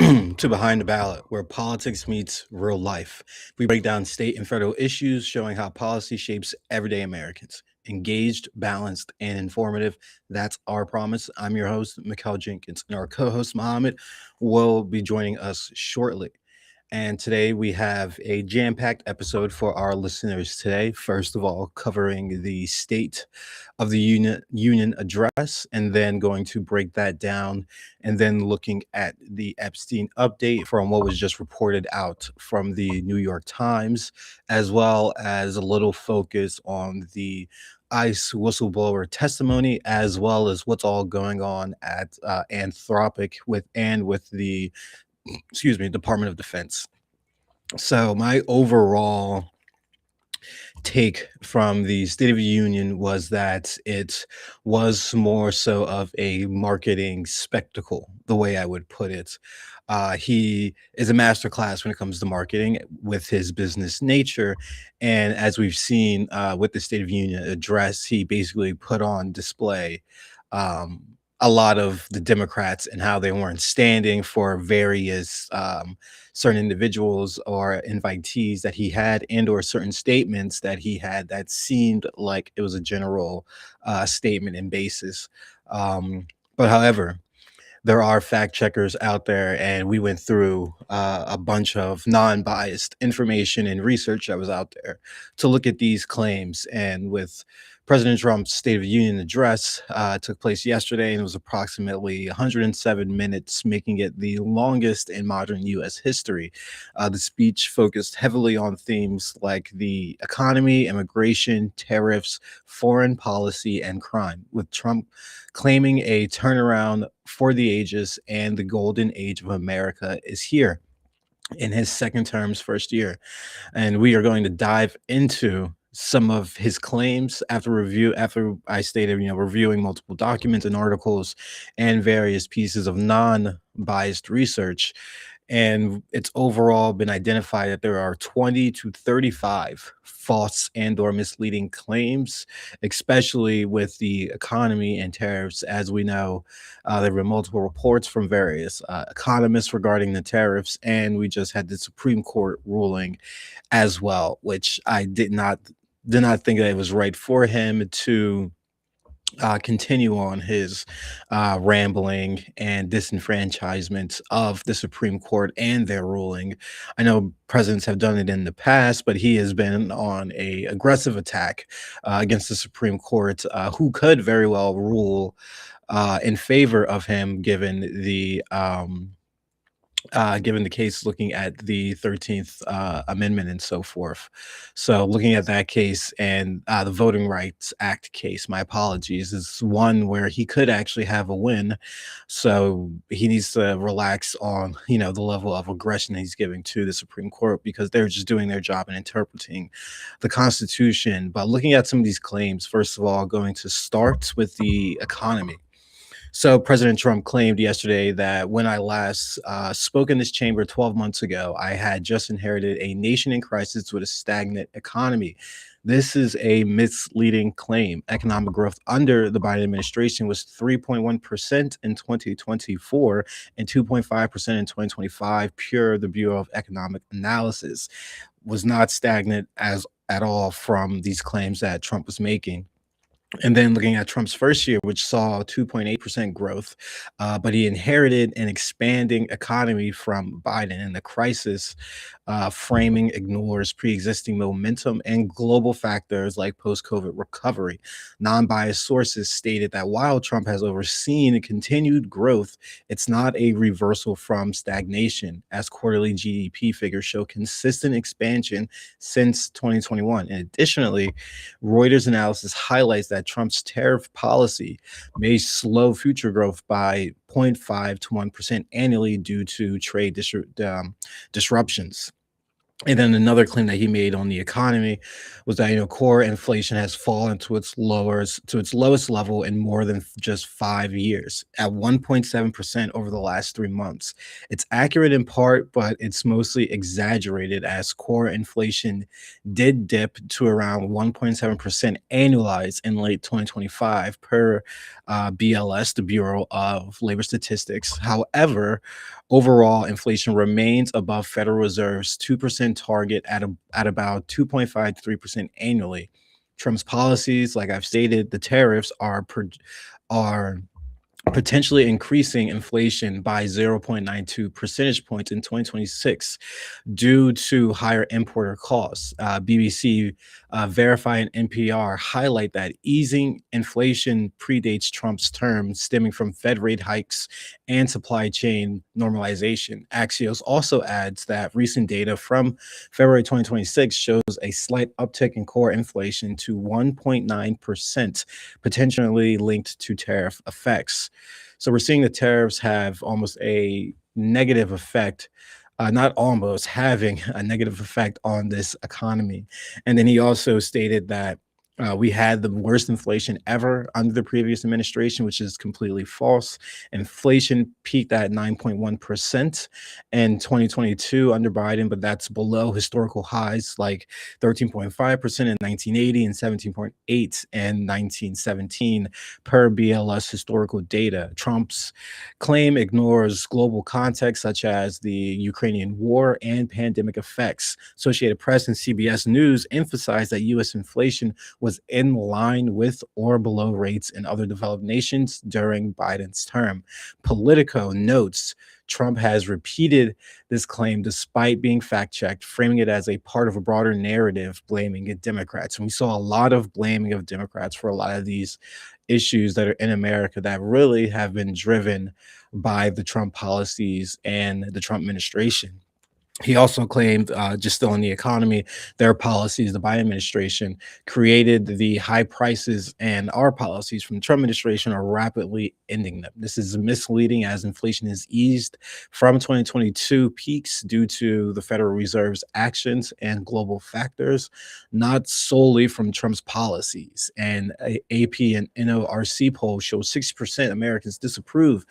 to Behind the Ballot, where politics meets real life. We break down state and federal issues, showing how policy shapes everyday Americans. Engaged, balanced, and informative. That's our promise. I'm your host, Mikhail Jenkins, and our co host, Mohammed, will be joining us shortly. And today we have a jam packed episode for our listeners today. First of all, covering the State of the Union address, and then going to break that down, and then looking at the Epstein update from what was just reported out from the New York Times, as well as a little focus on the ICE whistleblower testimony, as well as what's all going on at Anthropic with the Department of Defense. So my overall take from the State of the Union was that it was more so of a marketing spectacle, the way I would put it. He is a master class when it comes to marketing with his business nature. And as we've seen with the State of the Union address, he basically put on display um, a lot of the Democrats and how they weren't standing for various certain individuals or invitees that he had, and or certain statements that he had that seemed like it was a general statement and basis. But however, there are fact checkers out there, and we went through a bunch of non-biased information and research that was out there to look at these claims. And with President Trump's State of the Union address took place yesterday, and it was approximately 107 minutes, making it the longest in modern U.S. history. The speech focused heavily on themes like the economy, immigration, tariffs, foreign policy, and crime, with Trump claiming a turnaround for the ages and the golden age of America is here in his second term's first year. And we are going to dive into some of his claims after I stated, reviewing multiple documents and articles and various pieces of non-biased research. And it's overall been identified that there are 20 to 35 false and or misleading claims, especially with the economy and tariffs. As we know, there were multiple reports from various economists regarding the tariffs, and we just had the Supreme Court ruling as well, which I did not think that it was right for him to continue on his rambling and disenfranchisement of the Supreme Court and their ruling. I know presidents have done it in the past, but he has been on a aggressive attack against the Supreme Court, who could very well rule in favor of him, given the case looking at the 13th Amendment and so forth. So, looking at that case and the Voting Rights Act case, my apologies, is one where he could actually have a win. So, he needs to relax on, the level of aggression that he's giving to the Supreme Court, because they're just doing their job and interpreting the Constitution. But looking at some of these claims, first of all, going to start with the economy. So President Trump claimed yesterday that when I last spoke in this chamber 12 months ago, I had just inherited a nation in crisis with a stagnant economy. This is a misleading claim. Economic growth under the Biden administration was 3.1% in 2024 and 2.5% in 2025. Pure, the Bureau of Economic Analysis was not stagnant as at all from these claims that Trump was making. And then looking at Trump's first year, which saw 2.8% growth, but he inherited an expanding economy from Biden, and the crisis framing ignores pre-existing momentum and global factors like post-COVID recovery. Non-biased sources stated that while Trump has overseen continued growth, it's not a reversal from stagnation, as quarterly GDP figures show consistent expansion since 2021. And additionally, Reuters analysis highlights that Trump's tariff policy may slow future growth by 0.5 to 1% annually due to trade disruptions. And then another claim that he made on the economy was that core inflation has fallen to its lowest level in more than just 5 years, at 1.7% over the last 3 months. It's accurate in part, but it's mostly exaggerated, as core inflation did dip to around 1.7% annualized in late 2025 per BLS, the Bureau of Labor Statistics. However, Overall, inflation remains above Federal Reserve's 2% target at about 2.5 to 3% annually. Trump's policies, like I've stated, the tariffs are potentially increasing inflation by 0.92 percentage points in 2026 due to higher importer costs. BBC Verify and NPR highlight that easing inflation predates Trump's term, stemming from Fed rate hikes and supply chain normalization. Axios also adds that recent data from February 2026 shows a slight uptick in core inflation to 1.9%, potentially linked to tariff effects. So we're seeing the tariffs have almost a negative effect, not almost, having a negative effect on this economy. And then he also stated that we had the worst inflation ever under the previous administration, which is completely false. Inflation peaked at 9.1% in 2022 under Biden, but that's below historical highs like 13.5% in 1980 and 17.8 in 1917 per BLS historical data. Trump's claim ignores global context such as the Ukrainian war and pandemic effects. Associated Press and CBS News emphasized that U.S. inflation was in line with or below rates in other developed nations during Biden's term. Politico notes Trump has repeated this claim despite being fact checked, framing it as a part of a broader narrative blaming Democrats. And we saw a lot of blaming of Democrats for a lot of these issues that are in America that really have been driven by the Trump policies and the Trump administration. He also claimed, just still in the economy, their policies, the Biden administration, created the high prices, and our policies from the Trump administration are rapidly ending them. This is misleading as inflation has eased from 2022 peaks due to the Federal Reserve's actions and global factors, not solely from Trump's policies. And a AP and NORC poll shows 60% Americans disapprove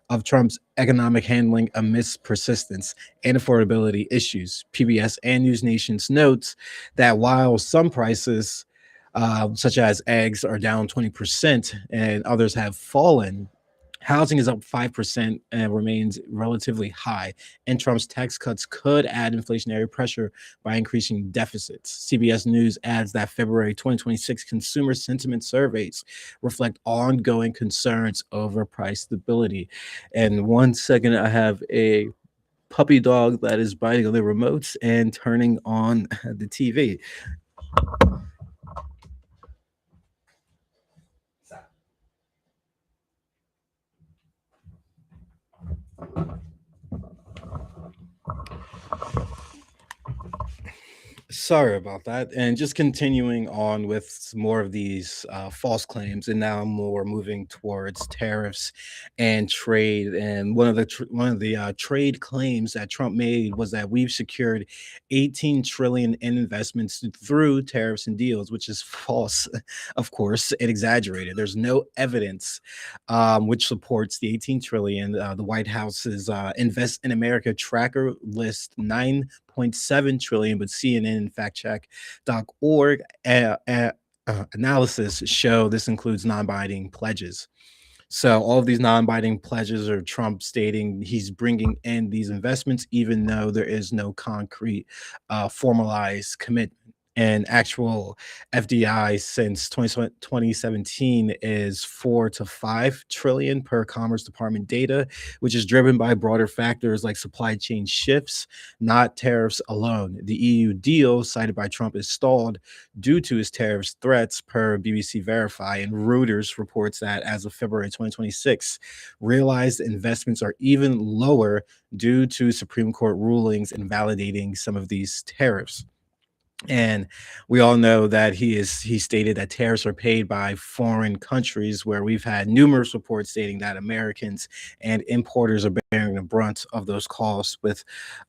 of Trump's economic handling amidst persistence and affordability issues. PBS and News Nation's notes that while some prices, such as eggs, are down 20% and others have fallen, housing is up 5% and remains relatively high. And Trump's tax cuts could add inflationary pressure by increasing deficits. CBS News adds that February 2026 consumer sentiment surveys reflect ongoing concerns over price stability. And 1 second, I have a puppy dog that is biting on the remotes and turning on the TV. Sorry about that. And just continuing on with some more of these false claims, and now more moving towards tariffs and trade. And one of the trade claims that Trump made was that we've secured 18 trillion in investments through tariffs and deals, which is false, of course, and exaggerated. There's no evidence which supports the 18 trillion. The White House's Invest in America tracker lists 9.7 trillion, but CNN and factcheck.org analysis show this includes non-binding pledges. So all of these non-binding pledges are Trump stating he's bringing in these investments, even though there is no concrete, formalized commitment. And actual FDI since 2017 is 4 to 5 trillion per Commerce Department data, which is driven by broader factors like supply chain shifts, not tariffs alone. The EU deal cited by Trump is stalled due to his tariffs threats, per BBC Verify, and Reuters reports that as of February 2026, realized investments are even lower due to Supreme Court rulings invalidating some of these tariffs. And we all know that he stated that tariffs are paid by foreign countries, where we've had numerous reports stating that Americans and importers are bearing the brunt of those costs, with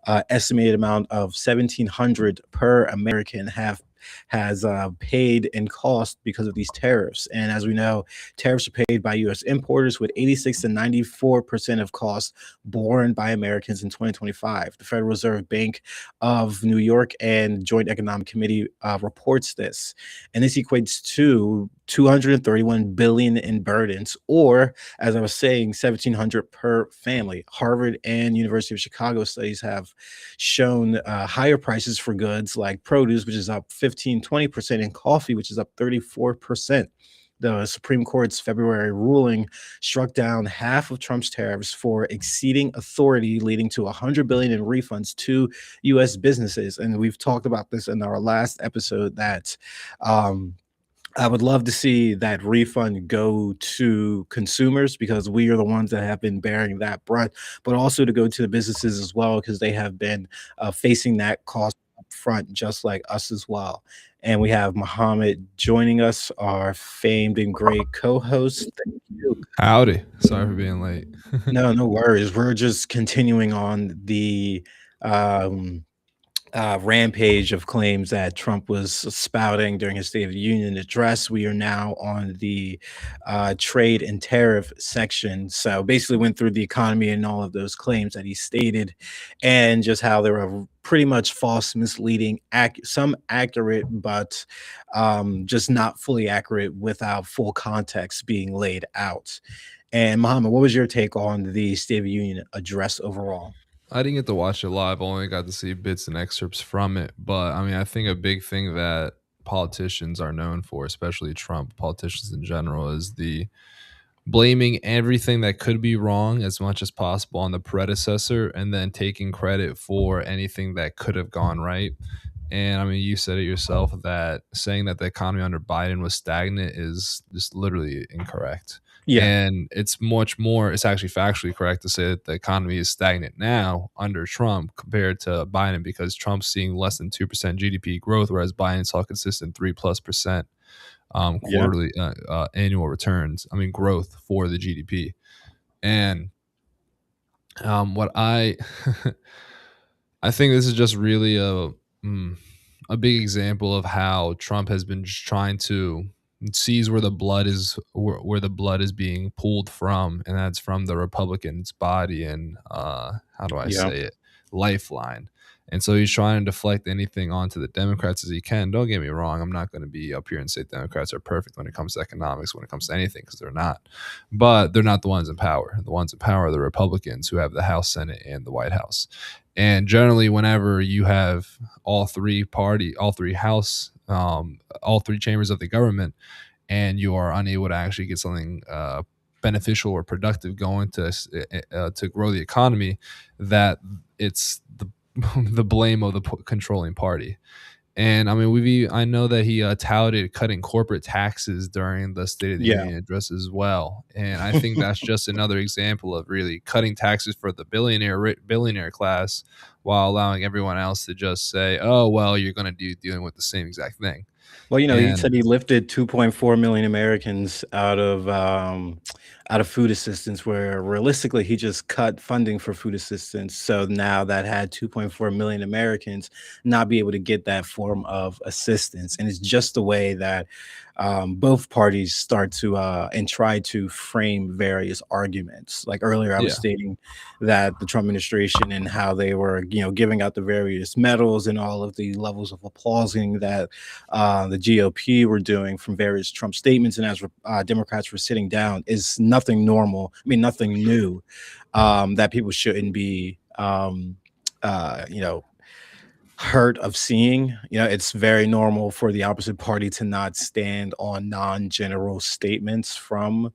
estimated amount of 1,700 per American have has paid in cost because of these tariffs. And as we know, tariffs are paid by U.S. importers, with 86 to 94% of costs borne by Americans in 2025. The Federal Reserve Bank of New York and Joint Economic Committee reports this, and this equates to 231 billion in burdens, or as I was saying, 1,700 per family. Harvard and University of Chicago studies have shown higher prices for goods like produce, which is up 15-20%, and coffee, which is up 34%. The Supreme Court's February ruling struck down half of Trump's tariffs for exceeding authority, leading to 100 billion in refunds to U.S. businesses. And we've talked about this in our last episode that um, I would love to see that refund go to consumers because we are the ones that have been bearing that brunt, but also to go to the businesses as well because they have been facing that cost up front, just like us as well. And we have Muhammad joining us, our famed and great co-host. Thank you. Howdy. Sorry for being late. No, no worries. We're just continuing on the um, rampage of claims that Trump was spouting during his State of the Union address. We are now on the trade and tariff section. So basically went through the economy and all of those claims that he stated and just how they were pretty much false, misleading, some accurate, but just not fully accurate without full context being laid out. And Muhammad, what was your take on the State of the Union address overall? I didn't get to watch it live. I only got to see bits and excerpts from it. But I mean, I think a big thing that politicians are known for, especially Trump, politicians in general, is the blaming everything that could be wrong as much as possible on the predecessor and then taking credit for anything that could have gone right. And I mean, you said it yourself that saying that the economy under Biden was stagnant is just literally incorrect. Yeah, And it's much more, it's actually factually correct to say that the economy is stagnant now under Trump compared to Biden because Trump's seeing less than 2% GDP growth, whereas Biden saw consistent 3+% yeah, quarterly annual returns. I mean, growth for the GDP. And what I I think this is just really a big example of how Trump has been just trying to sees where the blood is where the blood is being pulled from, and that's from the Republicans' body and how do I yeah. say it, lifeline. And so he's trying to deflect anything onto the Democrats as he can. Don't get me wrong; I'm not going to be up here and say Democrats are perfect when it comes to economics, when it comes to anything, because they're not. But they're not the ones in power. The ones in power are the Republicans who have the House, Senate, and the White House. And generally, whenever you have all three house, all three chambers of the government, and you are unable to actually get something beneficial or productive going to grow the economy, that it's the the blame of the controlling party. And I mean, I know that he touted cutting corporate taxes during the State of the Yeah. Union address as well. And I think that's just another example of really cutting taxes for the billionaire class while allowing everyone else to just say, "Oh, well, you're going to be dealing with the same exact thing." Well, he And said he lifted 2.4 million Americans out of food assistance, where realistically he just cut funding for food assistance. So now that had 2.4 million Americans not be able to get that form of assistance, and it's just the way that both parties start to and try to frame various arguments. Like earlier, I was yeah, stating that the Trump administration and how they were, giving out the various medals and all of the levels of applauding that the GOP were doing from various Trump statements, and as Democrats were sitting down, is nothing normal. I mean, nothing new that people shouldn't be, hurt of seeing. It's very normal for the opposite party to not stand on non-general statements from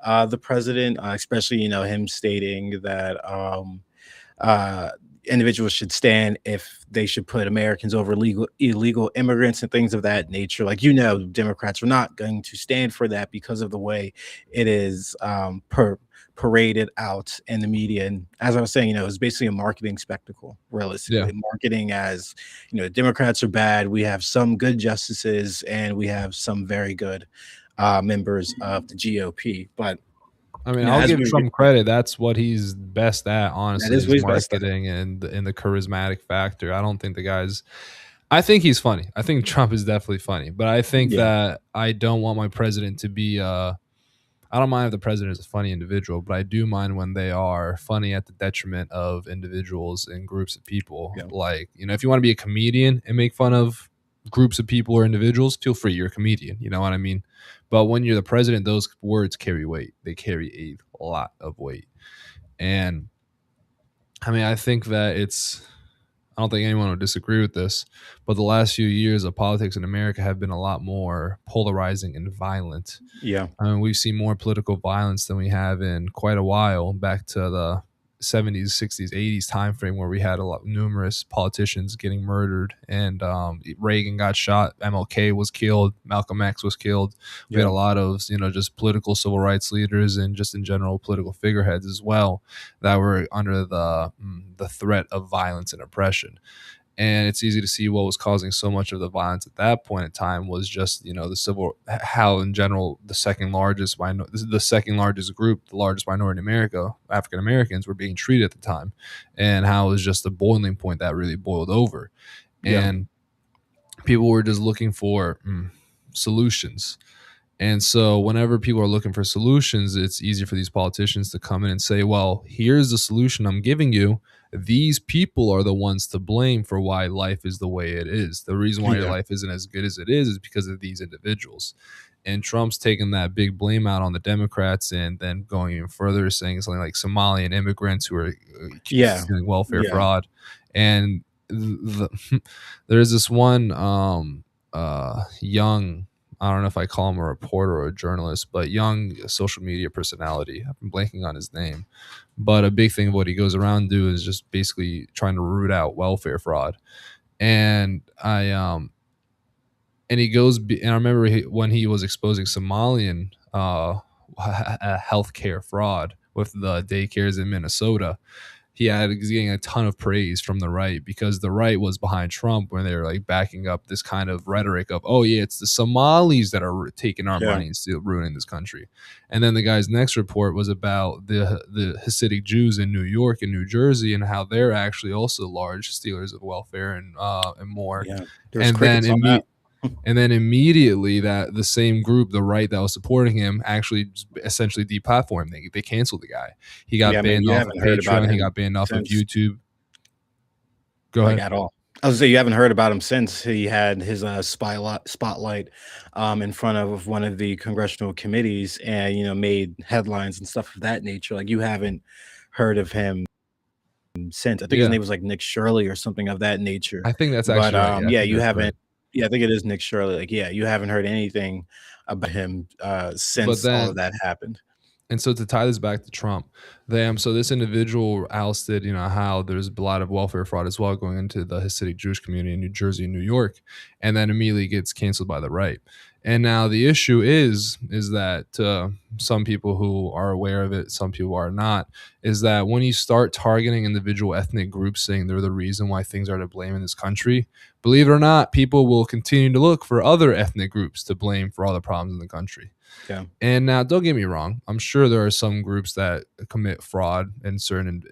the president, especially him stating that uh, individuals should stand if they should put Americans over illegal immigrants and things of that nature. Like Democrats are not going to stand for that because of the way it is paraded out in the media. And as I was saying, it's basically a marketing spectacle. yeah. Realistically, marketing as Democrats are bad. We have some good justices and we have some very good members of the GOP. But I mean, I'll as give we Trump credit. That's what he's best at, that honestly, is what is he's best at. marketing and the charismatic factor. I don't think the guy's. I think he's funny. I think Trump is definitely funny, but I think Yeah. that I don't want my president to be. I don't mind if the president is a funny individual, but I do mind when they are funny at the detriment of individuals and groups of people. Yeah. Like, if you want to be a comedian and make fun of groups of people or individuals, feel free. You're a comedian. You know what I mean? But when you're the president, those words carry weight. They carry a lot of weight. And I mean, I think that I don't think anyone would disagree with this, but the last few years of politics in America have been a lot more polarizing and violent. Yeah. I mean, we've seen more political violence than we have in quite a while, back to the 70s, 60s, 80s timeframe, where we had numerous politicians getting murdered, and Reagan got shot, MLK was killed, Malcolm X was killed. We had Yeah. a lot of, just political civil rights leaders and just in general political figureheads as well that were under the threat of violence and oppression. And it's easy to see what was causing so much of the violence at that point in time was just, the civil, how in general the second largest group, the largest minority in America, African Americans, were being treated at the time, and how it was just the boiling point that really boiled over, Yeah. and people were just looking for solutions. And so whenever people are looking for solutions, it's easy for these politicians to come in and say, well, here's the solution I'm giving you. These people are the ones to blame for why life is the way it is. The reason why your Yeah. life isn't as good as it is because of these individuals. And Trump's taking that big blame out on the Democrats, and then going even further, saying something like Somalian immigrants who are accused of Yeah. stealing welfare Yeah. fraud. And there's this one young, I don't know if I call him a reporter or a journalist, but young social media personality. I've been blanking on his name. But a big thing of what he goes around doing is just basically trying to root out welfare fraud. And and I remember when he was exposing Somalian healthcare fraud with the daycares in Minnesota, he's getting a ton of praise from the right, because the right was behind Trump when they were like backing up this kind of rhetoric of, oh yeah, it's the Somalis that are taking our Yeah. money and still ruining this country. And then the guy's next report was about the Hasidic Jews in New York and New Jersey, and how they're actually also large stealers of welfare and more. Yeah. There's And then crickets on that. and then immediately, that the same group, the right that was supporting him, actually essentially deplatformed him. They canceled the guy. He got Yeah. I mean, banned you off of haven't heard about Patreon. He him got banned off of since, YouTube. Go like, ahead. at all. I was gonna say you haven't heard about him since he had his spotlight in front of one of the congressional committees, and made headlines and stuff of that nature. Like, you haven't heard of him since. I think his Yeah, name was like Nick Shirley or something of that nature. I think that's But actually right. Yeah, I yeah, think you that's haven't. right. Yeah, I think it is Nick Shirley. Like, yeah, you haven't heard anything about him But since all of then, that happened. and so to tie this back to Trump, so this individual ousted, how there's a lot of welfare fraud as well going into the Hasidic Jewish community in New Jersey and New York, and then immediately gets canceled by the right. And now the issue is that some people who are aware of it, some people are not, is that when you start targeting individual ethnic groups, saying they're the reason why things are to blame in this country, believe it or not, people will continue to look for other ethnic groups to blame for all the problems in the country. Yeah, And now, don't get me wrong. I'm sure there are some groups that commit fraud in certain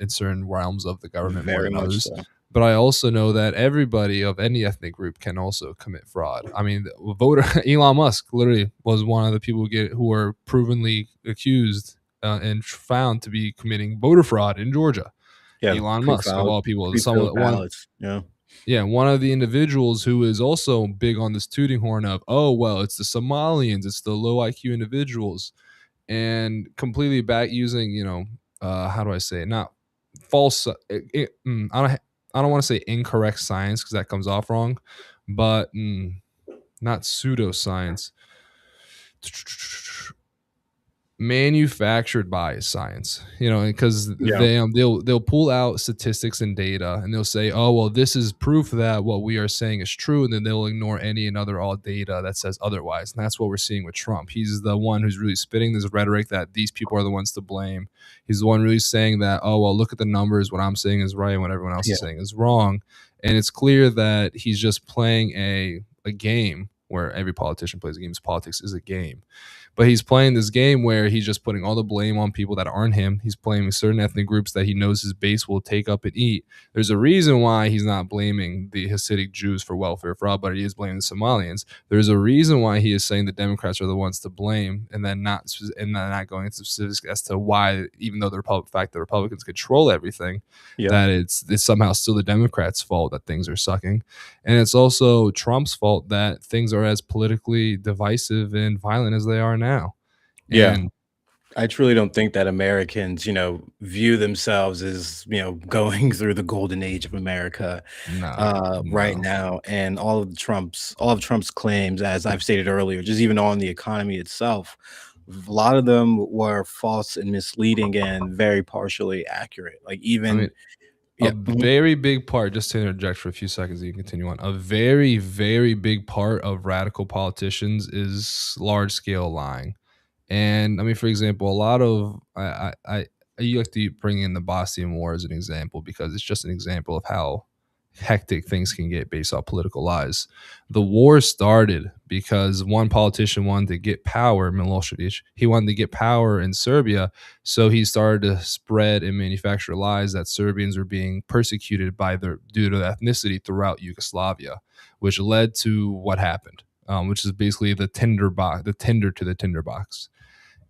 realms of the government more very than much others. so. But I also know that everybody of any ethnic group can also commit fraud. I mean, the voter Elon Musk literally was one of the people who were provenly accused and found to be committing voter fraud in Georgia. Yeah, Elon Musk, of all people, pre-filled ballots. Yeah, yeah, one of the individuals who is also big on this tooting horn of, oh, well, it's the Somalians, it's the low IQ individuals, and completely back using, how do I say it? Not false. I don't want to say incorrect science, because that comes off wrong, but not pseudoscience. Manufactured bias science, because yeah, they'll pull out statistics and data, and they'll say, oh well, this is proof that what we are saying is true, and then they'll ignore any and other all data that says otherwise. And that's what we're seeing with Trump. He's the one who's really spitting this rhetoric that these people are the ones to blame. He's the one really saying that, oh well, look at the numbers, what I'm saying is right and what everyone else yeah, is saying is wrong. And it's clear that he's just playing a game where every politician plays a game. Politics is a game. But he's playing this game where he's just putting all the blame on people that aren't him. He's blaming certain ethnic groups that he knows his base will take up and eat. There's a reason why he's not blaming the Hasidic Jews for welfare fraud, but he is blaming the Somalians. There's a reason why he is saying the Democrats are the ones to blame, and then not going into specifics as to why, even though fact the Republicans control everything, Yep. that it's somehow still the Democrats' fault that things are sucking, and it's also Trump's fault that things are as politically divisive and violent as they are now. Yeah. And I truly don't think that Americans, view themselves as, going through the golden age of America no, right no. now. And all of Trump's claims, as I've stated earlier, just even on the economy itself, a lot of them were false and misleading and very partially accurate. Like I mean, even a yeah, mhm, very big part, just to interject for a few seconds, you can continue on. A very, very big part of radical politicians is large scale lying. And I mean, for example, a lot of you like to bring in the Bosnian War as an example because it's just an example of how hectic things can get based off political lies. The war started because one politician wanted to get power, Milosevic. He wanted to get power in Serbia, so he started to spread and manufacture lies that Serbians were being persecuted by their due to ethnicity throughout Yugoslavia, which led to what happened, which is basically the tinder box, the tinder to the tinderbox.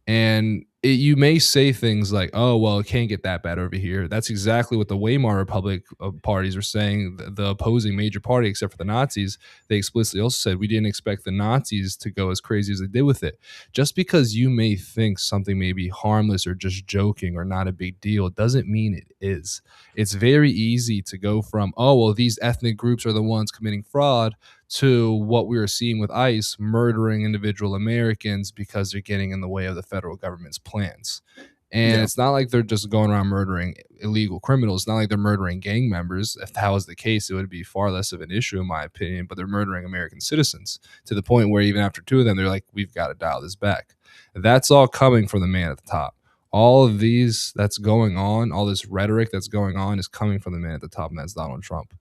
And you may say things like, "Oh, well, it can't get that bad over here." That's exactly what the Weimar Republic parties were saying. The opposing major party, except for the Nazis, they explicitly also said we didn't expect the Nazis to go as crazy as they did with it. Just because you may think something may be harmless or just joking or not a big deal doesn't mean it is. It's very easy to go from, "Oh, well, these ethnic groups are the ones committing fraud," to what we are seeing with ICE murdering individual Americans because they're getting in the way of the federal government's plans. And yeah, it's not like they're just going around murdering illegal criminals. It's not like they're murdering gang members. If that was the case, it would be far less of an issue, in my opinion. But they're murdering American citizens to the point where even after two of them, they're like, we've got to dial this back. That's all coming from the man at the top. All of these that's going on, all this rhetoric that's going on is coming from the man at the top, and that's Donald Trump.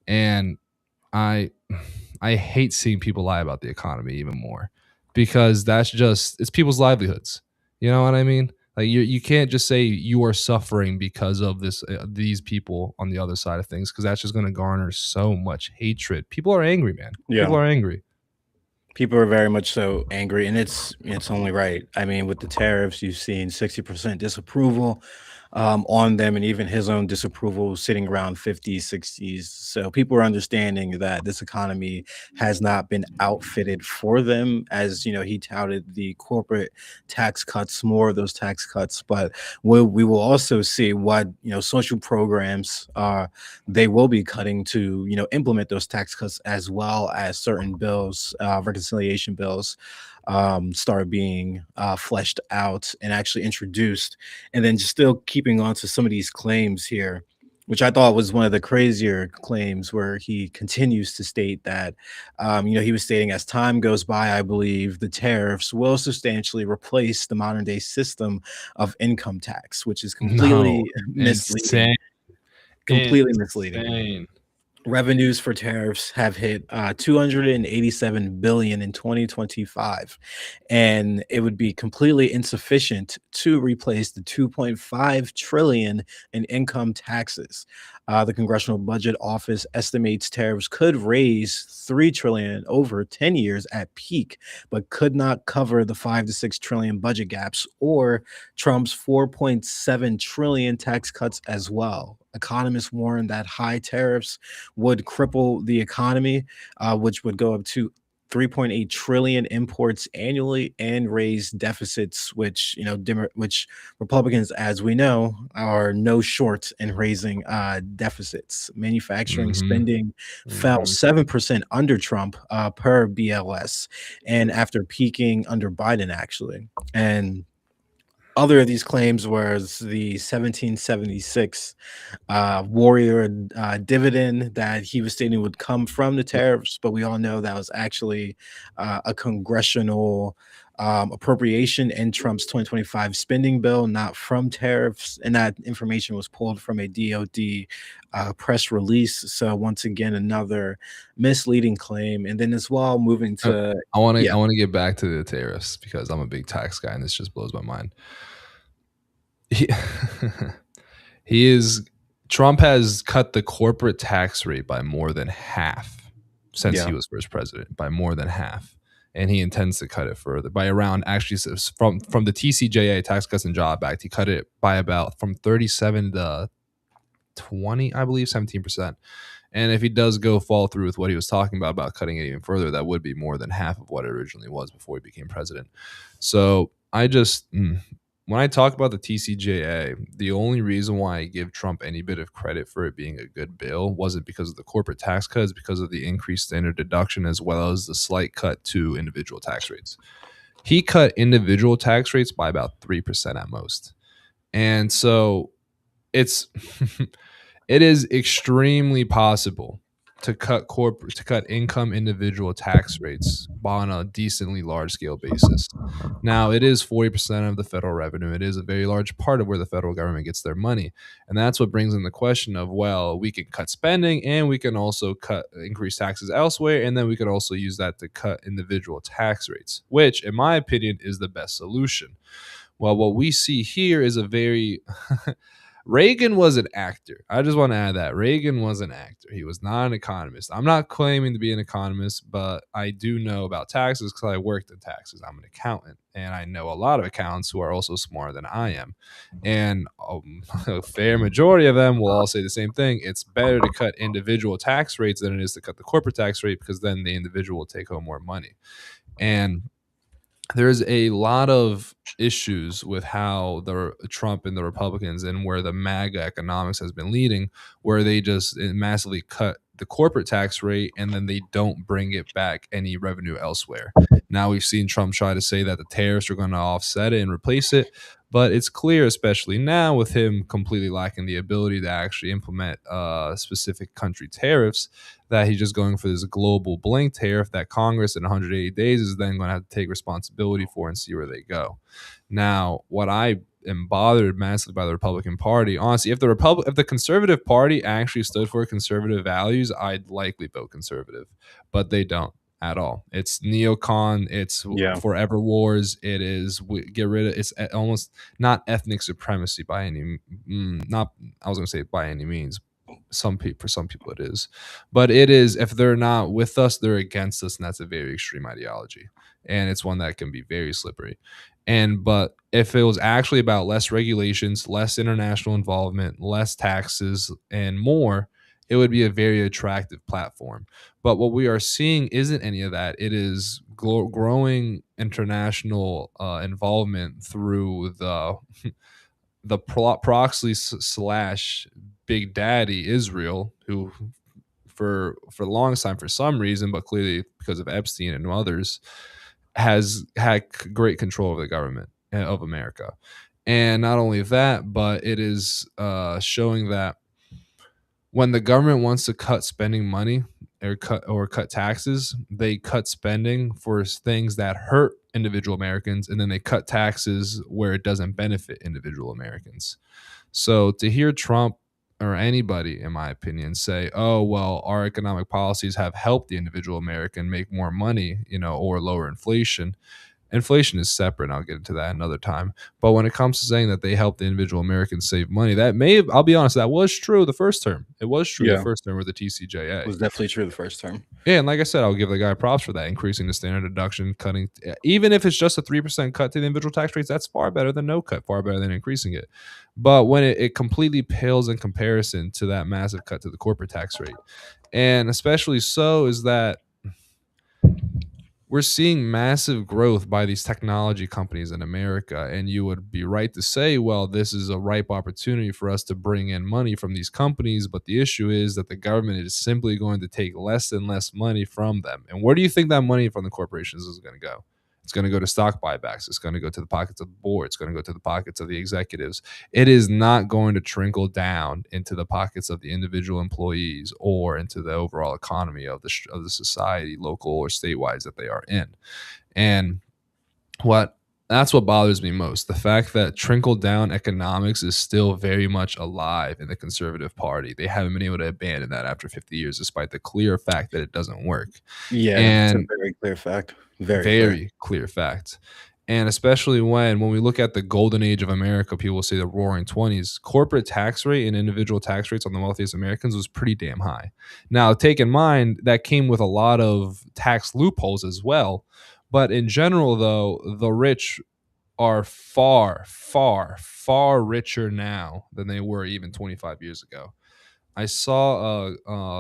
And I I hate seeing people lie about the economy even more because it's people's livelihoods. You know what I mean? Like you can't just say you are suffering because of these people on the other side of things because that's just going to garner so much hatred. People are angry, man. yeah. People are angry. People are very much so angry, and it's only right. I mean, with the tariffs, you've seen 60% disapproval on them, and even his own disapproval sitting around 50s, 60s. So people are understanding that this economy has not been outfitted for them, as he touted the corporate tax cuts, more of those tax cuts. But we will also see what social programs they will be cutting to implement those tax cuts, as well as certain bills, reconciliation bills, start being fleshed out and actually introduced. And then just still keeping on to some of these claims here, which I thought was one of the crazier claims, where he continues to state that, he was stating, as time goes by, I believe the tariffs will substantially replace the modern day system of income tax, which is No, completely misleading. insane, Completely misleading. insane. Revenues for tariffs have hit 287 billion in 2025, and it would be completely insufficient to replace the 2.5 trillion in income taxes. The Congressional Budget Office estimates tariffs could raise 3 trillion over 10 years at peak, but could not cover the 5 to 6 trillion budget gaps or Trump's 4.7 trillion tax cuts as well. Economists warn that high tariffs would cripple the economy, which would go up to 3.8 trillion imports annually and raise deficits, which which Republicans, as we know, are no short in raising deficits. Manufacturing Hmm. spending fell Hmm. 7% under Trump, per BLS, and after peaking under Biden, actually. And other of these claims was the 1776 warrior dividend that he was stating would come from the tariffs, but we all know that was actually a congressional appropriation in Trump's 2025 spending bill, not from tariffs. And that information was pulled from a DOD press release. So once again, another misleading claim. And then as well, moving Uh, to I yeah, want to get back to the tariffs because I'm a big tax guy and this just blows my mind. He, he is Trump has cut the corporate tax rate by more than half since he yeah, was first president, by more than half. And he intends to cut it further by around actually from the TCJA, Tax Cuts and Job Act, he cut it by about from 37 to 20, I believe, 17%. And if he does go fall through with what he was talking about cutting it even further, that would be more than half of what it originally was before he became president. So I just, when I talk about the TCJA, the only reason why I give Trump any bit of credit for it being a good bill wasn't because of the corporate tax cuts, because of the increased standard deduction, as well as the slight cut to individual tax rates. He cut individual tax rates by about 3% at most. And so it's it is extremely possible to cut income individual tax rates on a decently large scale basis. Now, it is 40% of the federal revenue. It is a very large part of where the federal government gets their money. And that's what brings in the question of, well, we can cut spending and we can also increase taxes elsewhere. And then we could also use that to cut individual tax rates, which, in my opinion, is the best solution. Well, what we see here is a very Reagan was an actor. I just want to add that Reagan was an actor. He was not an economist. I'm not claiming to be an economist, but I do know about taxes because I worked in taxes. I'm an accountant, and I know a lot of accountants who are also smarter than I am. And a fair majority of them will all say the same thing. It's better to cut individual tax rates than it is to cut the corporate tax rate, because then the individual will take home more money. And there's a lot of issues with how the Trump and the Republicans and where the MAGA economics has been leading, where they just massively cut the corporate tax rate and then they don't bring it back any revenue elsewhere. Now we've seen Trump try to say that the tariffs are going to offset it and replace it, but it's clear, especially now with him completely lacking the ability to actually implement specific country tariffs, that he's just going for this global blank tariff that Congress in 180 days is then going to have to take responsibility for and see where they go. Now, what I am bothered massively by the Republican Party, honestly, if the Conservative Party actually stood for conservative values, I'd likely vote conservative, but they don't at all. It's neocon, it's yeah, forever wars, it is get rid of, it's almost not ethnic supremacy by any not I was going to say by any means. For some people it is, but it is, if they're not with us, they're against us, and that's a very extreme ideology, and it's one that can be very slippery. And but if it was actually about less regulations, less international involvement, less taxes, and more, it would be a very attractive platform. But what we are seeing isn't any of that. It is growing international involvement through the proxy slash big daddy Israel, who for the longest time, for some reason, but clearly because of Epstein and others, has had great control over the government of America. And not only that, but it is showing that when the government wants to cut spending money or cut taxes, they cut spending for things that hurt individual Americans, and then they cut taxes where it doesn't benefit individual Americans. So to hear Trump or anybody, in my opinion, say, "Oh, well, our economic policies have helped the individual American make more money, or lower inflation." Inflation is separate, and I'll get into that another time. But when it comes to saying that they help the individual Americans save money, that may have, I'll be honest, that was true the first term. It was true the yeah. first term with the TCJA. Was definitely true the first term. Yeah, and like I said, I'll give the guy props for that, increasing the standard deduction, cutting, even if it's just a 3% cut to the individual tax rates, that's far better than no cut, far better than increasing it. But when it completely pales in comparison to that massive cut to the corporate tax rate, and especially so is that we're seeing massive growth by these technology companies in America. And you would be right to say, well, this is a ripe opportunity for us to bring in money from these companies. But the issue is that the government is simply going to take less and less money from them. And where do you think that money from the corporations is going to go? It's going to go to stock buybacks. It's going to go to the pockets of the board. It's going to go to the pockets of the executives. It is not going to trickle down into the pockets of the individual employees or into the overall economy of the society, local or statewide, that they are in. And what That's what bothers me most. The fact that trickle down economics is still very much alive in the conservative party. They haven't been able to abandon that after 50 years, despite the clear fact that it doesn't work. Yeah, it's a And very clear fact. Very clear. very clear fact. And especially when we look at the golden age of America, people will say the roaring 20s, corporate tax rate and individual tax rates on the wealthiest Americans was pretty damn high. Now, take in mind that came with a lot of tax loopholes as well. But in general, though, the rich are far, far, far richer now than they were even 25 years ago. I saw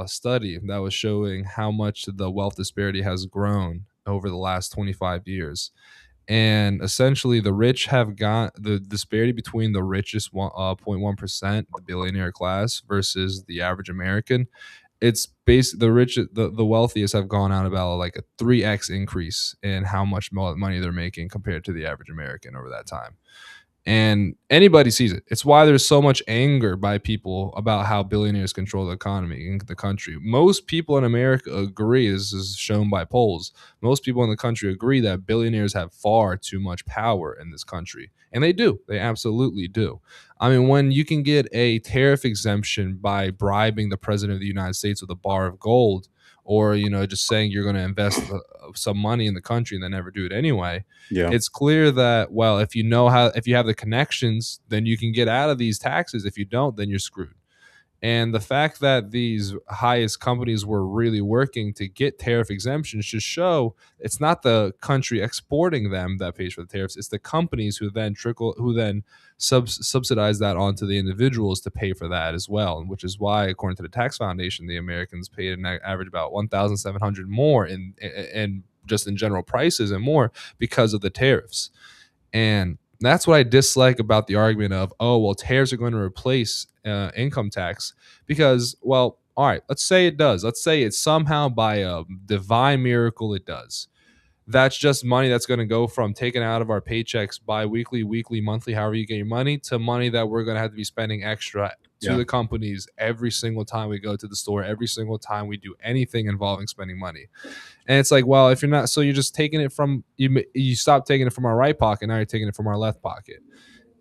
a study that was showing how much the wealth disparity has grown over the last 25 years. And essentially, the rich have got the disparity between the richest 0.1%, the billionaire class, versus the average American. It's based the wealthiest have gone out about like a 3x increase in how much money they're making compared to the average American over that time, and anybody sees it. It's why there's so much anger by people about how billionaires control the economy in the country. Most people in America agree, this is shown by polls, most people in the country agree that billionaires have far too much power in this country. And they do. They absolutely do. I mean, when you can get a tariff exemption by bribing the president of the United States with a bar of gold, or, just saying you're going to invest some money in the country and then never do it anyway, Yeah. it's clear that, well, if you have the connections, then you can get out of these taxes. If you don't, then you're screwed. And the fact that these highest companies were really working to get tariff exemptions should show it's not the country exporting them that pays for the tariffs. It's the companies who then subsidize that onto the individuals to pay for that as well. Which is why, according to the Tax Foundation, the Americans paid an average about 1,700 more in just in general prices and more because of the tariffs. And that's what I dislike about the argument of, oh, well, tariffs are going to replace income tax. Because, well, all right, let's say it does. Let's say it's somehow by a divine miracle it does. That's just money that's going to go from taken out of our paychecks bi-weekly, weekly, monthly, however you get your money, to money that we're going to have to be spending extra to Yeah. the companies every single time we go to the store, every single time we do anything involving spending money. And it's like, well, if you're not, so you're just taking it from you stop taking it from our right pocket, now you're taking it from our left pocket.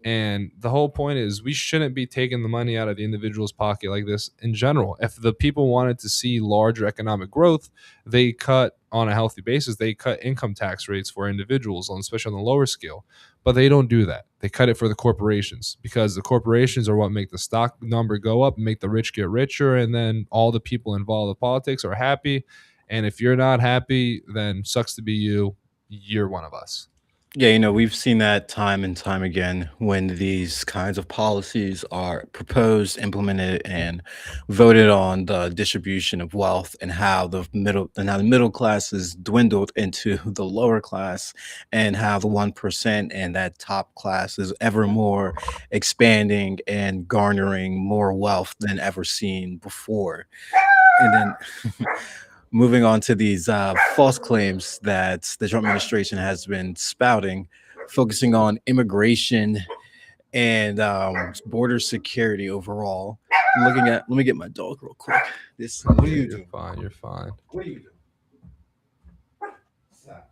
And the whole point is we shouldn't be taking the money out of the individual's pocket like this in general. If the people wanted to see larger economic growth, they cut on a healthy basis, they cut income tax rates for individuals, especially on the lower scale. But they don't do that. They cut it for the corporations, because the corporations are what make the stock number go up, make the rich get richer, and then all the people involved in politics are happy. And if you're not happy, then sucks to be you. You're one of us. Yeah, we've seen that time and time again when these kinds of policies are proposed, implemented, and voted on the distribution of wealth, and how the middle class is dwindled into the lower class, and how the 1% and that top class is ever more expanding and garnering more wealth than ever seen before. And then moving on to these false claims that the Trump administration has been spouting, focusing on immigration and border security overall. Let me get my dog real quick. What are Yeah, you you're doing? fine. You're fine. What are you doing? Stop.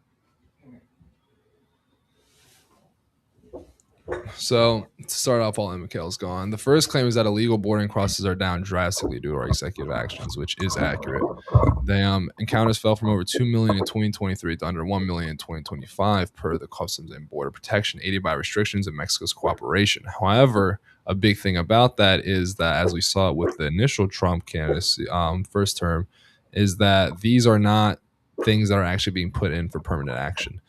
So to start off, while Mikhail's gone, the first claim is that illegal boarding crosses are down drastically due to our executive actions, which is accurate. The encounters fell from over 2 million in 2023 to under 1 million in 2025 per the Customs and Border Protection, aided by restrictions and Mexico's cooperation. However, a big thing about that is that, as we saw it with the initial Trump candidacy first term, is that these are not things that are actually being put in for permanent action.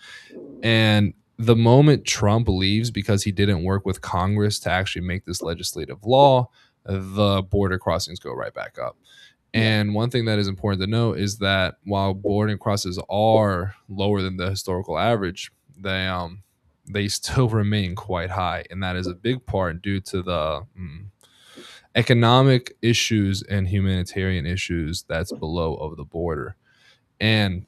And the moment Trump leaves because he didn't work with Congress to actually make this legislative law, the border crossings go right back up. Yeah. And one thing that is important to note is that while boarding crosses are lower than the historical average, they still remain quite high, and that is a big part due to the economic issues and humanitarian issues that's below of the border. And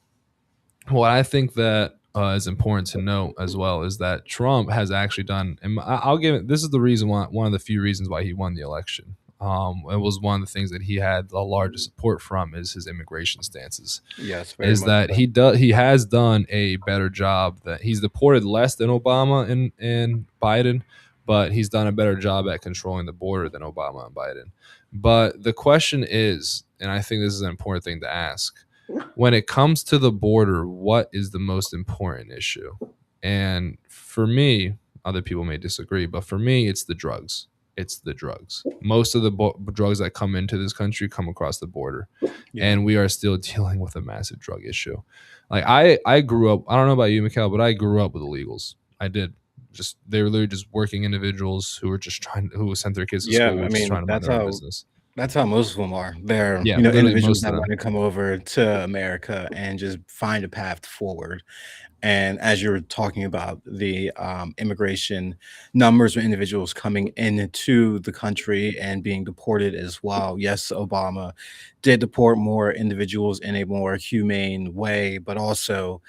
what I think that is important to note as well is that Trump has actually done, and I'll give it. This is the reason why, one of the few reasons why he won the election. It was one of the things that he had the largest support from is his immigration stances. Yes, very Is much that so. he has done a better job, that he's deported less than Obama and Biden, but he's done a better job at controlling the border than Obama and Biden. But the question is, and I think this is an important thing to ask, when it comes to the border, what is the most important issue? And for me, other people may disagree, but for me, it's the drugs. It's the drugs. Most of the drugs that come into this country come across the border, Yeah. and we are still dealing with a massive drug issue. Like I grew up. I don't know about you, Mikhail, but I grew up with illegals. I did. Just they were literally just working individuals who were just trying, who sent their kids to Yeah, school, I just mean, trying to mind their own business. that's how most of them are. They're, Yeah, literally individuals most that of want them. to come over to America and just find a path forward. And as you were talking about the immigration numbers of individuals coming into the country and being deported as well, yes, Obama did deport more individuals in a more humane way, but also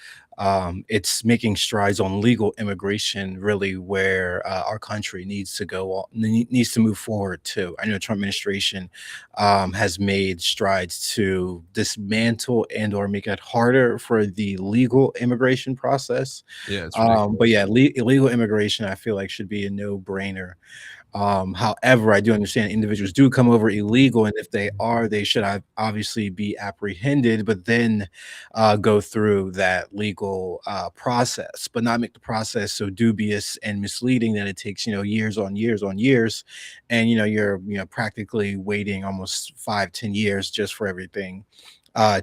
it's making strides on legal immigration, really, where our country needs to needs to move forward too. I know the Trump administration has made strides to dismantle and or make it harder for the legal immigration process. Yeah, it's But ridiculous. yeah, illegal immigration, I feel like should be a no-brainer. However, I do understand individuals do come over illegal, and if they are, they should obviously be apprehended, but then go through that legal process, but not make the process so dubious and misleading that it takes years on years on years, and you're practically waiting almost 5-10 years just for everything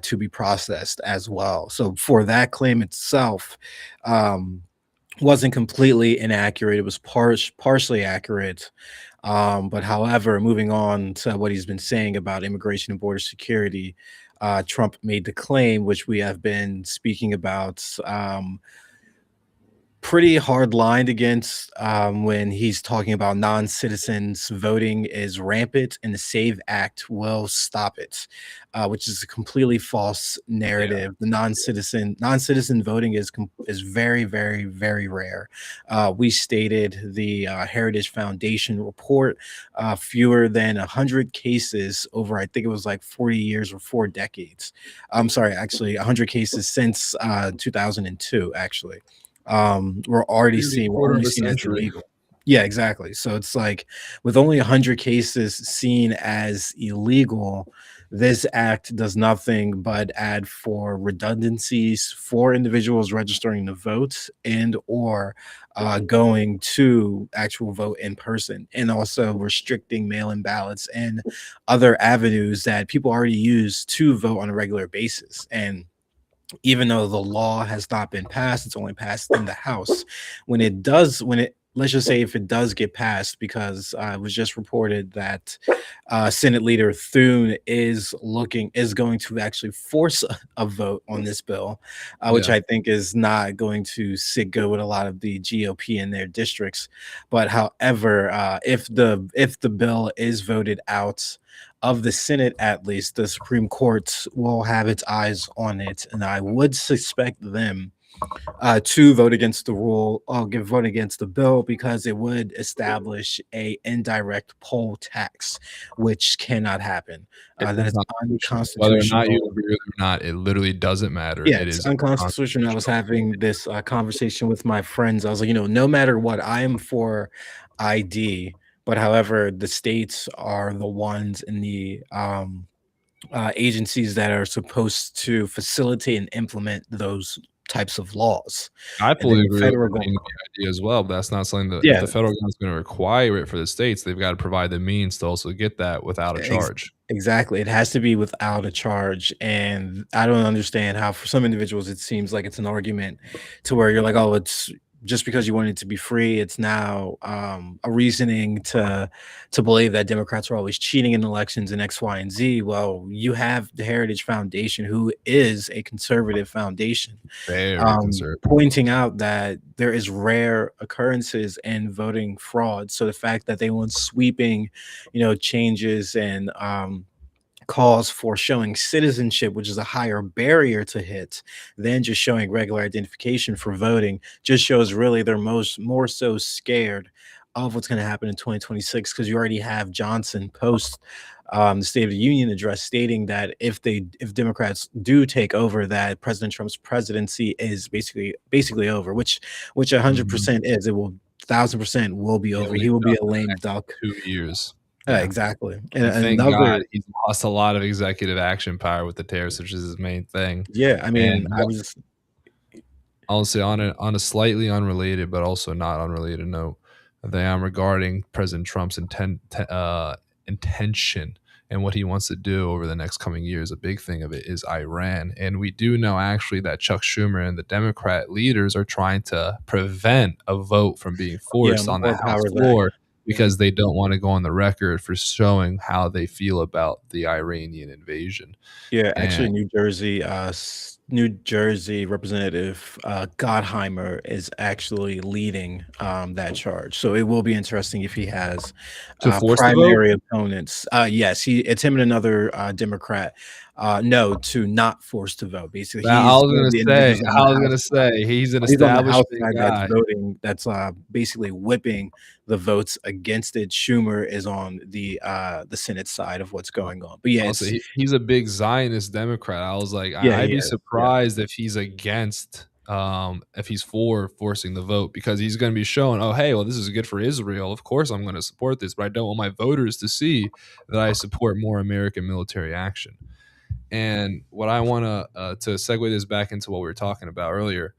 to be processed as well. So for that claim itself, um, wasn't completely inaccurate. It was partially accurate. But however, moving on to what he's been saying about immigration and border security, Trump made the claim, which we have been speaking about, pretty hard lined against when he's talking about non-citizens voting is rampant and the SAVE Act will stop it, which is a completely false Yeah, narrative. The that's ridiculous. non-citizen voting is very, very, very rare. We stated the Heritage Foundation report, fewer than 100 cases over, I think it was like 40 years or 4 decades. I'm sorry, actually 100 cases since 2002, actually. Nearly a We're quarter only of a seen as century. illegal. Yeah, exactly. So it's like with only 100 cases seen as illegal, this act does nothing but add for redundancies for individuals registering to vote and or going to actual vote in person, and also restricting mail-in ballots and other avenues that people already use to vote on a regular basis. And even though the law has not been passed, it's only passed in the House. When it, let's just say if it does get passed, because it was just reported that Senate Leader Thune is going to actually force a vote on this bill, which Yeah, I think is not going to sit good with a lot of the GOP in their districts. But however, if the bill is voted out of the Senate, at least, the Supreme Court will have its eyes on it, and I would suspect them to vote against the rule or vote against the bill because it would establish a indirect poll tax, which cannot happen. it's That is unconstitutional. Whether or not you unconstitutional. agree with it or not, it literally doesn't matter. Yeah, It it's is unconstitutional. I was unconstitutional. having this conversation with my friends. I was like, no matter what, I am for ID, but however, the states are the ones in the agencies that are supposed to facilitate and implement those types of laws. I And then fully the agree with federal the government. idea as well, but that's not something that if Yeah, the federal government's gonna require it for the states, they've got to provide the means to also get that without a ex charge. exactly. It has to be without a charge, and I don't understand how for some individuals it seems like it's an argument to where you're like, "Oh, it's just because you want it to be free, it's now, a reasoning to believe that Democrats are always cheating in elections and X, Y, and Z." Well, you have the Heritage Foundation, who is a conservative foundation, Very conservative. pointing out that there is rare occurrences in voting fraud. So the fact that they want sweeping, changes and calls for showing citizenship, which is a higher barrier to hit than just showing regular identification for voting, just shows really they're more so scared of what's going to happen in 2026 because you already have Johnson post the State of the Union address stating that if Democrats do take over, that President Trump's presidency is basically over, which Mhm. 100% is. It will 1,000% will be He over. only He will be does a in the lame next duck. 2 years. Yeah. Exactly. And And thank God another, he's lost a lot of executive action power with the tariffs, which is his main thing. yeah, I And mean, I was, I'll say on a slightly unrelated, but also not unrelated note, regarding President Trump's intention and what he wants to do over the next coming years. A big thing of it is Iran, and we do know actually that Chuck Schumer and the Democrat leaders are trying to prevent a vote from being yeah, forced on the more House power that. floor Yeah. because they don't want to go on the record for showing how they feel about the Iranian invasion. Yeah, And actually, New Jersey Representative Gottheimer is actually leading that charge. So it will be interesting if he has to force the vote. primary opponents. Yes, it's him and another Democrat. No, to not force to vote. Basically, Now, I he's was one of gonna the say individuals on I the was House gonna side. say he's an He's on the House establishment side that's guy. voting. That's basically whipping the votes against it. Schumer is on the Senate side of what's going on. But yeah, Also, it's he's a big Zionist Democrat. I was like, yeah, I'd he be is. Yeah, surprised if he's against, if he's for forcing the vote because he's gonna be showing, "Oh, hey, well, this is good for Israel. Of course, I'm gonna support this, but I don't want my voters to see that I support more American military action." And what I wanna, to segue this back into what we were talking about earlier,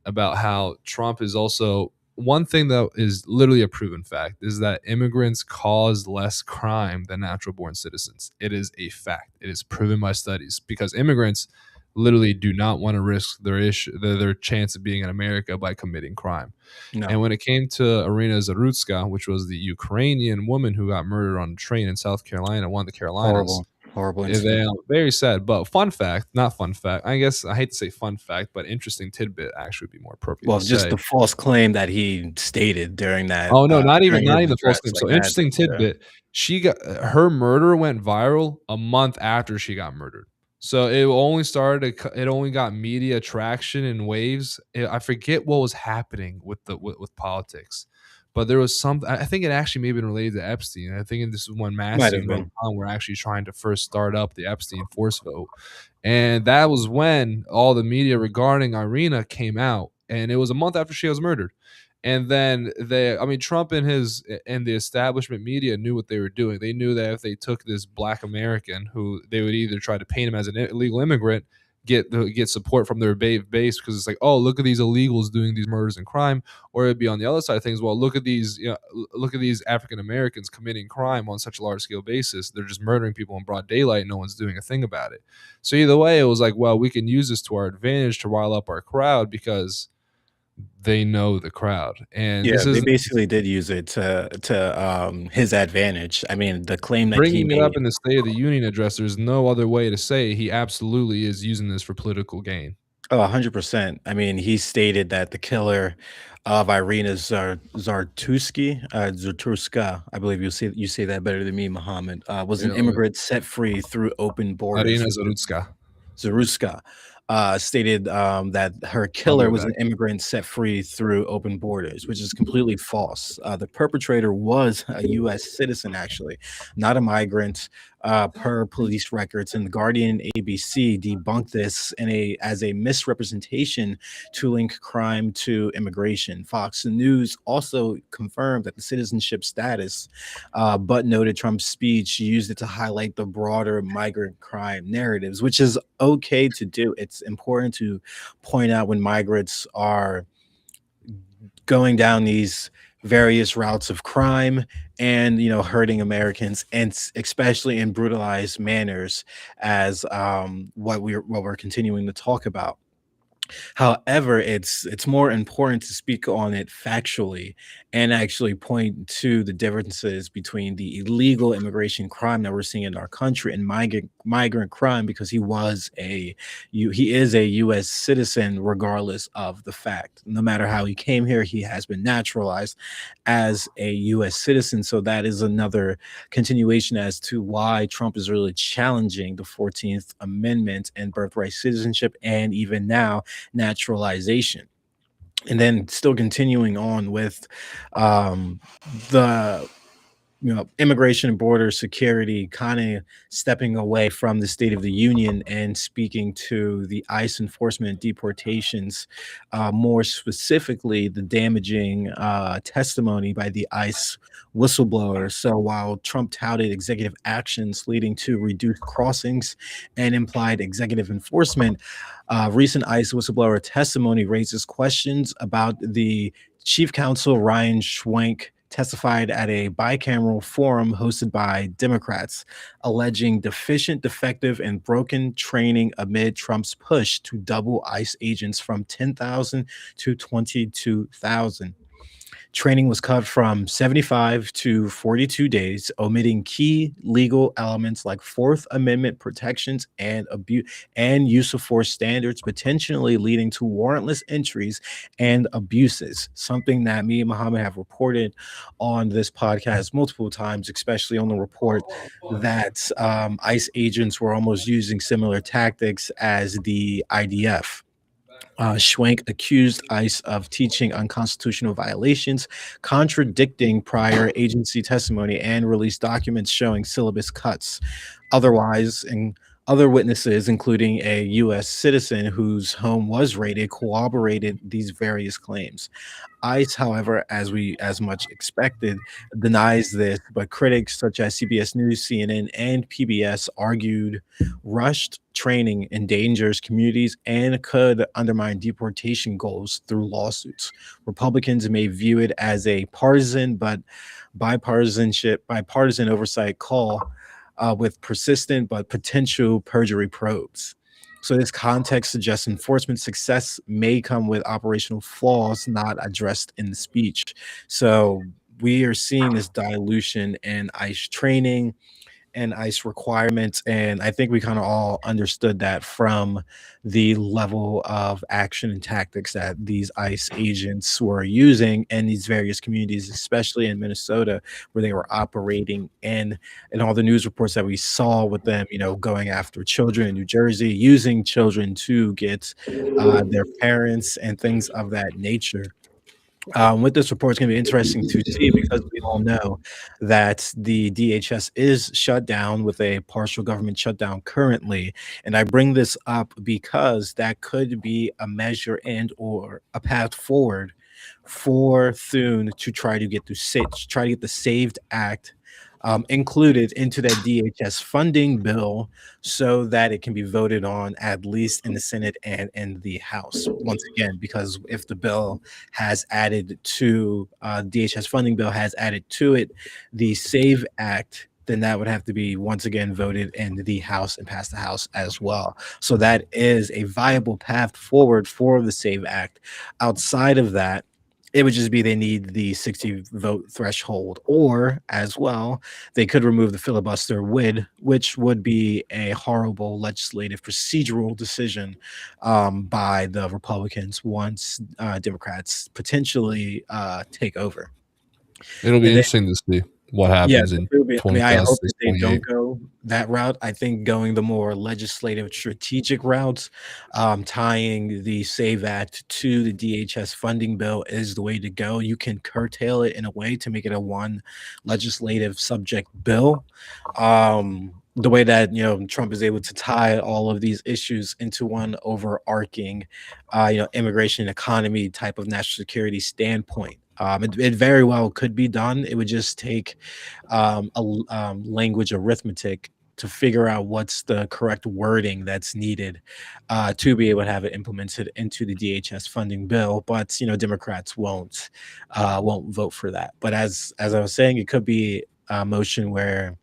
about how Trump is also one thing that is literally a proven fact is that immigrants cause less crime than natural born citizens. It is a fact. It is proven by studies because immigrants literally do not want to risk their chance of being in America by committing crime. no. And when it came to Irina Zarutska, which was the Ukrainian woman who got murdered on a train in South Carolina, one of the Carolinas, Horrible, horrible they incident. very sad. But fun fact, not fun fact. I guess I hate to say fun fact, but interesting tidbit actually would be more appropriate Well, to just say. the false claim that he stated Oh, no, during not his even false address, claim. like So that. interesting Yeah, tidbit, she got her murder went viral a month after she got murdered. So it only got media traction in waves. I forget what was happening with with politics, but there was some I think it actually may have been related to Epstein. I think this is when might Massey have and been. Roseanne were actually trying to first start up the Epstein force vote. And that was when all the media regarding Irina came out. And it was a month after she was murdered. And then Trump and the establishment media knew what they were doing. They knew that if they took this black American, who they would either try to paint him as an illegal immigrant, get support from their base because it's like, oh, look at these illegals doing these murders and crime, or it'd be on the other side of things. Well, look at these, look at these African Americans committing crime on such a large scale basis. They're just murdering people in broad daylight. And no one's doing a thing about it. So either way, it was like, well, we can use this to our advantage to rile up our crowd because they know the crowd. And Yeah, this they is basically did use it to his advantage. I mean, the claim that he bringing it up made. in the State of the Union address. There's no other way to say he absolutely is using this for political gain. Oh, 100%. I mean, he stated that the killer of Irina Zartuska, I believe you say that better than me, Muhammad, was an Yeah, immigrant set free through open borders. Arena Zarutska. Zaruska, stated that her I'll be killer right was back. an immigrant set free through open borders, which is completely false. The perpetrator was a U.S. citizen, actually, not a migrant, per police records. And the Guardian and ABC debunked this as a misrepresentation to link crime to immigration. Fox News also confirmed that the citizenship status, but noted Trump's speech used it to highlight the broader migrant crime narratives, which is okay to do. It's important to point out when migrants are going down these various routes of crime and hurting Americans, and especially in brutalized manners, as what we're continuing to talk about. However, it's more important to speak on it factually and actually point to the differences between the illegal immigration crime that we're seeing in our country and migrant crime, because he is a U.S. citizen regardless of the fact. No matter how he came here, he has been naturalized as a U.S. citizen. So that is another continuation as to why Trump is really challenging the 14th Amendment and birthright citizenship, and even now naturalization. And then still continuing on with the immigration and border security, kind of stepping away from the State of the Union and speaking to the ICE enforcement and deportations, more specifically, the damaging testimony by the ICE whistleblower. So while Trump touted executive actions leading to reduced crossings and implied executive enforcement, recent ICE whistleblower testimony raises questions about the Chief Counsel Ryan Schwenk testified at a bicameral forum hosted by Democrats, alleging deficient, defective, and broken training amid Trump's push to double ICE agents from 10,000 to 22,000. Training was cut from 75 to 42 days, omitting key legal elements like Fourth Amendment protections and abuse and use of force standards, potentially leading to warrantless entries and abuses. Something that me and Muhammad have reported on this podcast multiple times, especially on the report that ICE agents were almost using similar tactics as the IDF. Schwenk accused ICE of teaching unconstitutional violations, contradicting prior agency testimony, and released documents showing syllabus cuts. Otherwise, and other witnesses, including a U.S. citizen whose home was raided, corroborated these various claims. ICE, however, as much expected, denies this, but critics such as CBS News, CNN, and PBS argued rushed training endangers communities and could undermine deportation goals through lawsuits. Republicans may view it as a partisan but bipartisan oversight call with persistent but potential perjury probes. So this context suggests enforcement success may come with operational flaws not addressed in the speech. So we are seeing this dilution in ICE training and ICE requirements. And I think we kind of all understood that from the level of action and tactics that these ICE agents were using in these various communities, especially in Minnesota, where they were operating in, and all the news reports that we saw with them, going after children in New Jersey, using children to get their parents and things of that nature. With this report, it's going to be interesting to see because we all know that the DHS is shut down with a partial government shutdown currently. And I bring this up because that could be a measure and or a path forward for Thune to try to get try to get the Saved Act included into that DHS funding bill so that it can be voted on at least in the Senate and in the House. Once again, because if the bill has added to DHS funding bill has added to it the Save Act, then that would have to be once again voted in the House and pass the House as well. So that is a viable path forward for the Save Act. Outside of that, it would just be they need the 60 vote threshold, or as well, they could remove the filibuster which would be a horrible legislative procedural decision by the Republicans once Democrats potentially take over. It'll be And then interesting to see what yeah, happens in I mean, I hope 2026, that they don't 28. go that route. I think going the more legislative, strategic routes, tying the SAVE Act to the DHS funding bill is the way to go. You can curtail it in a way to make it a one legislative subject bill. The way that Trump is able to tie all of these issues into one overarching, immigration economy type of national security standpoint. It very well could be done. It would just take language arithmetic to figure out what's the correct wording that's needed to be able to have it implemented into the DHS funding bill. But Democrats won't vote for that. But as I was saying, it could be a motion where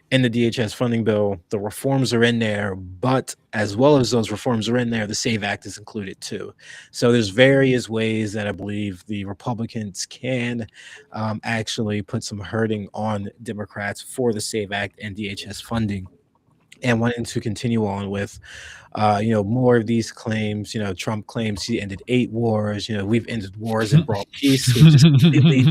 in the DHS funding bill, the reforms are in there, but as well as those reforms are in there, the SAVE Act is included too. So there's various ways that I believe the Republicans can actually put some hurting on Democrats for the SAVE Act and DHS funding. And wanting to continue on with, more of these claims. Trump claims he ended 8 wars. We've ended wars and brought peace, which is completely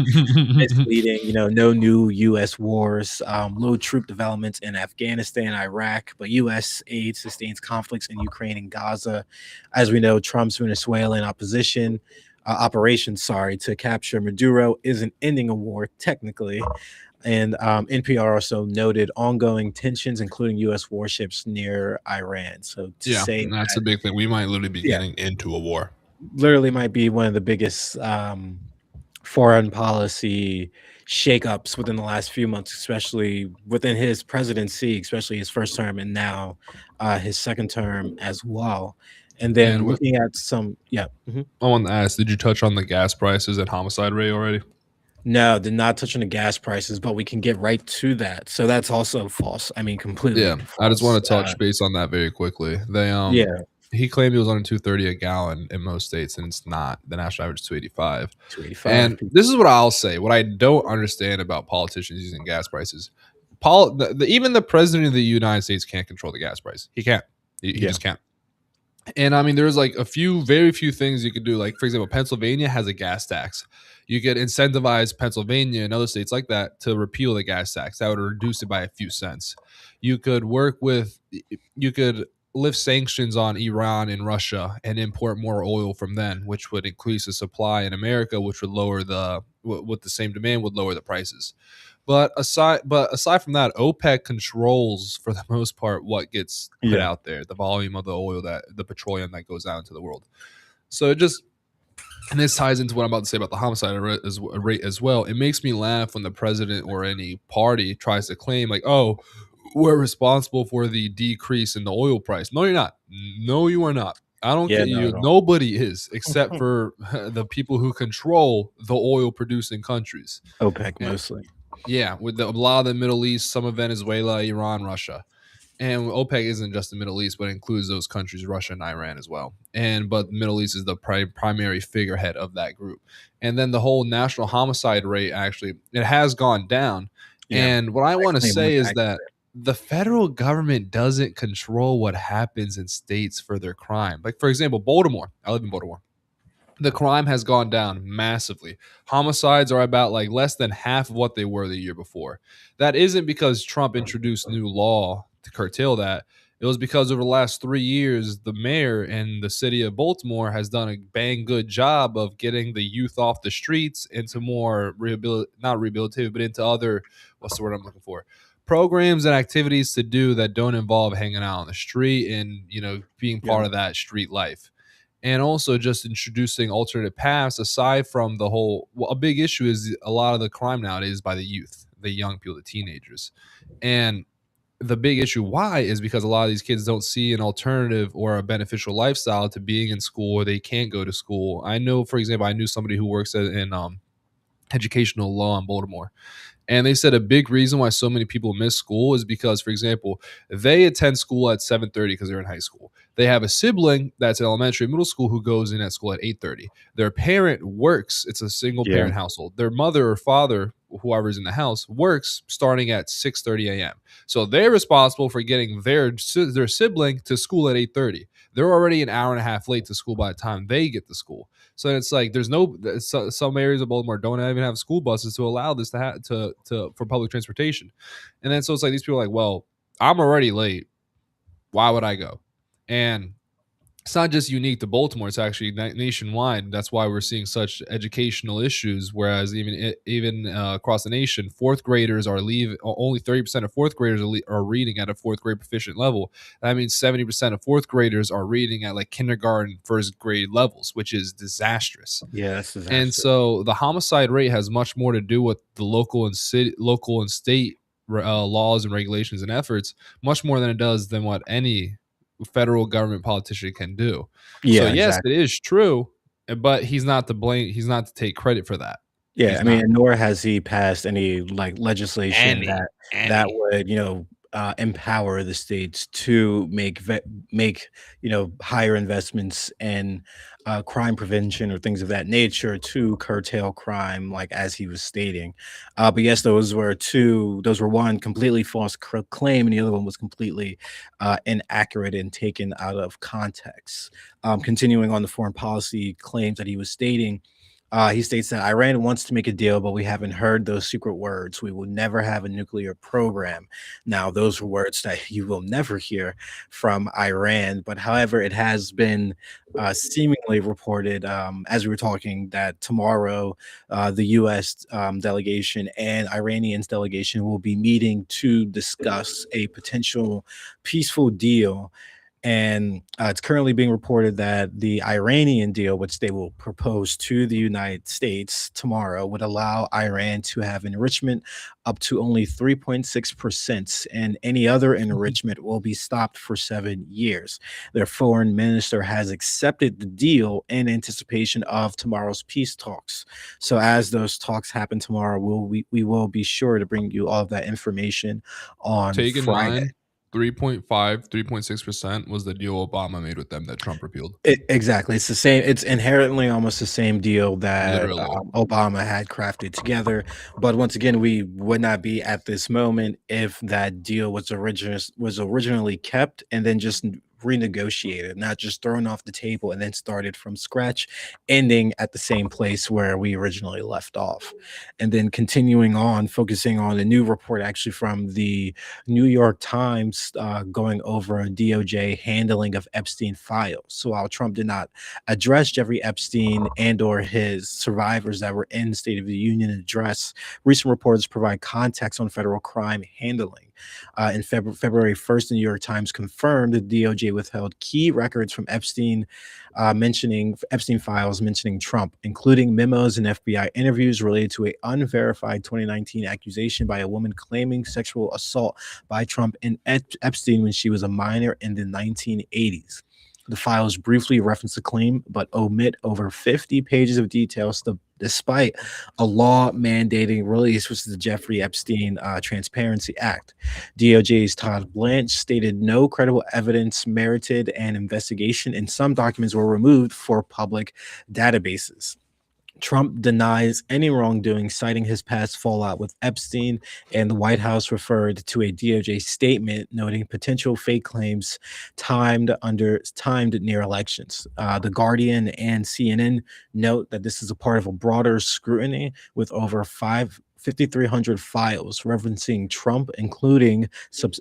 misleading. No new U.S. wars, low troop developments in Afghanistan, Iraq, but U.S. aid sustains conflicts in Ukraine and Gaza. As we know, Trump's Venezuelan opposition operation, sorry, to capture Maduro isn't ending a war technically. And NPR also noted ongoing tensions, including U.S. warships near Iran. So to Yeah, say that's that, a big thing. We might literally be yeah, getting into a war. literally might be one of the biggest foreign policy shakeups within the last few months, especially within his presidency, especially his first term and now his second term as well. And then And what looking at some, yeah. Mhm. I want to ask, did you touch on the gas prices and homicide rate already? No, did not touch on the gas prices, but we can get right to that. So that's also false. I mean, Yeah, completely I just false. want to touch base on that very quickly. Yeah, He claimed he was on 230 a gallon in most states, and it's not. The national average is 285. 285 And people. this is what I'll say. What I don't understand about politicians using gas prices. Even the president of the United States can't control the gas price. He can't. He Yeah, just can't. And I mean, there's like very few things you could do. Like, for example, Pennsylvania has a gas tax. You could incentivize Pennsylvania and other states like that to repeal the gas tax. That would reduce it by a few cents. You could you could lift sanctions on Iran and Russia and import more oil from them, which would increase the supply in America, which would lower with the same demand would lower the prices. But aside from that, OPEC controls for the most part what gets put yeah, out there, the volume of the oil that the petroleum that goes out into the world. So it just and this ties into what I'm about to say about the homicide rate as well. It makes me laugh when the president or any party tries to claim like, "Oh, we're responsible for the decrease in the oil price." No, you're not. No, you are not. I don't yeah, care. not You at all. nobody is except for the people who control the oil producing countries. OPEC And mostly. yeah, with a lot of the Middle East, some of Venezuela, Iran, Russia. And OPEC isn't just the Middle East, but it includes those countries, Russia and Iran as well. But the Middle East is the primary figurehead of that group. And then the whole national homicide rate actually it has gone down. Yeah, And what I that want to claim say was is that accurate. the federal government doesn't control what happens in states for their crime. Like for example, Baltimore. I live in Baltimore. The crime has gone down massively. Homicides are about like less than half of what they were the year before. That isn't because Trump introduced new law to curtail that. It was because over the last 3 years, the mayor and the city of Baltimore has done a bang good job of getting the youth off the streets into more not rehabilitative, but into other what's the word I'm looking for? Programs and activities to do that don't involve hanging out on the street and being Yeah, part of that street life and also just introducing alternate paths aside from the whole a big issue is a lot of the crime nowadays by the youth, the young people, the teenagers. And the big issue why is because a lot of these kids don't see an alternative or a beneficial lifestyle to being in school or they can't go to school. I know, for example, I knew somebody who works in educational law in Baltimore, and they said a big reason why so many people miss school is because, for example, they attend school at 7:30 because they're in high school. They have a sibling that's in elementary, middle school who goes in at school at 8:30. Their parent works. It's a single yeah, parent household. Their mother or father, whoever's in the house, works starting at 6:30 a.m. So they're responsible for getting their sibling to school at 8:30. They're already an hour and a half late to school by the time they get to school. So it's like there's some areas of Baltimore don't even have school buses to allow this to for public transportation, and then so it's like these people are like, well, I'm already late. Why would I go? And it's not just unique to Baltimore; it's actually nationwide. That's why we're seeing such educational issues. Whereas even across the nation, fourth graders are leave only 30% of fourth graders are reading at a fourth grade proficient level. That means 70% of fourth graders are reading at like kindergarten, first grade levels, which is disastrous. yeah. That's And disastrous. so the homicide rate has much more to do with the local and state laws and regulations and efforts, much more than it does than what any federal government politician can do. So Yeah, yes, it exactly. is true, but he's not to blame. He's not to take credit for that. Yeah, He's I mean, not. and nor has he passed any, like, legislation Any, that any. would, empower the states to make, higher investments in, crime prevention or things of that nature to curtail crime, like, as he was stating. But yes, those were one completely false claim, and the other one was completely, inaccurate and taken out of context. Continuing on the foreign policy claims that he was stating, He states that Iran wants to make a deal, but we haven't heard those secret words. We will never have a nuclear program. Now, those are words that you will never hear from Iran. But however, it has been seemingly reported, as we were talking, that tomorrow the U.S. Delegation and Iranians delegation will be meeting to discuss a potential peaceful deal, and it's currently being reported that the Iranian deal, which they will propose to the United States tomorrow, would allow Iran to have enrichment up to only 3.6%, and any other enrichment will be stopped for 7 years. Their foreign minister has accepted the deal in anticipation of tomorrow's peace talks. So, as those talks happen tomorrow, we will be sure to bring you all of that information on Take in Friday. mind, 3.5, 3.6% was the deal Obama made with them that Trump repealed. Exactly. It's the same. It's inherently almost the same deal that Literally. Obama had crafted together. But once again, we would not be at this moment if that deal was originally kept and then just renegotiated, not just thrown off the table and then started from scratch, ending at the same place where we originally left off. And then continuing on, focusing on a new report actually from the New York Times, going over a DOJ handling of Epstein files. So while Trump did not address Jeffrey Epstein and or his survivors that were in the State of the Union address, recent reports provide context on federal crime handling. In February 1st, the New York Times confirmed the DOJ withheld key records from Epstein, mentioning Epstein files mentioning Trump, including memos and FBI interviews related to a unverified 2019 accusation by a woman claiming sexual assault by Trump and Epstein when she was a minor in the 1980s. The files briefly reference the claim, but omit over 50 pages of details, despite a law mandating release, which is the Jeffrey Epstein Transparency Act. DOJ's Todd Blanche stated no credible evidence merited an investigation, and some documents were removed for public databases. Trump denies any wrongdoing, citing his past fallout with Epstein, and the White House referred to a DOJ statement noting potential fake claims timed near elections. The Guardian and CNN note that this is a part of a broader scrutiny with over 5,300 files referencing Trump, including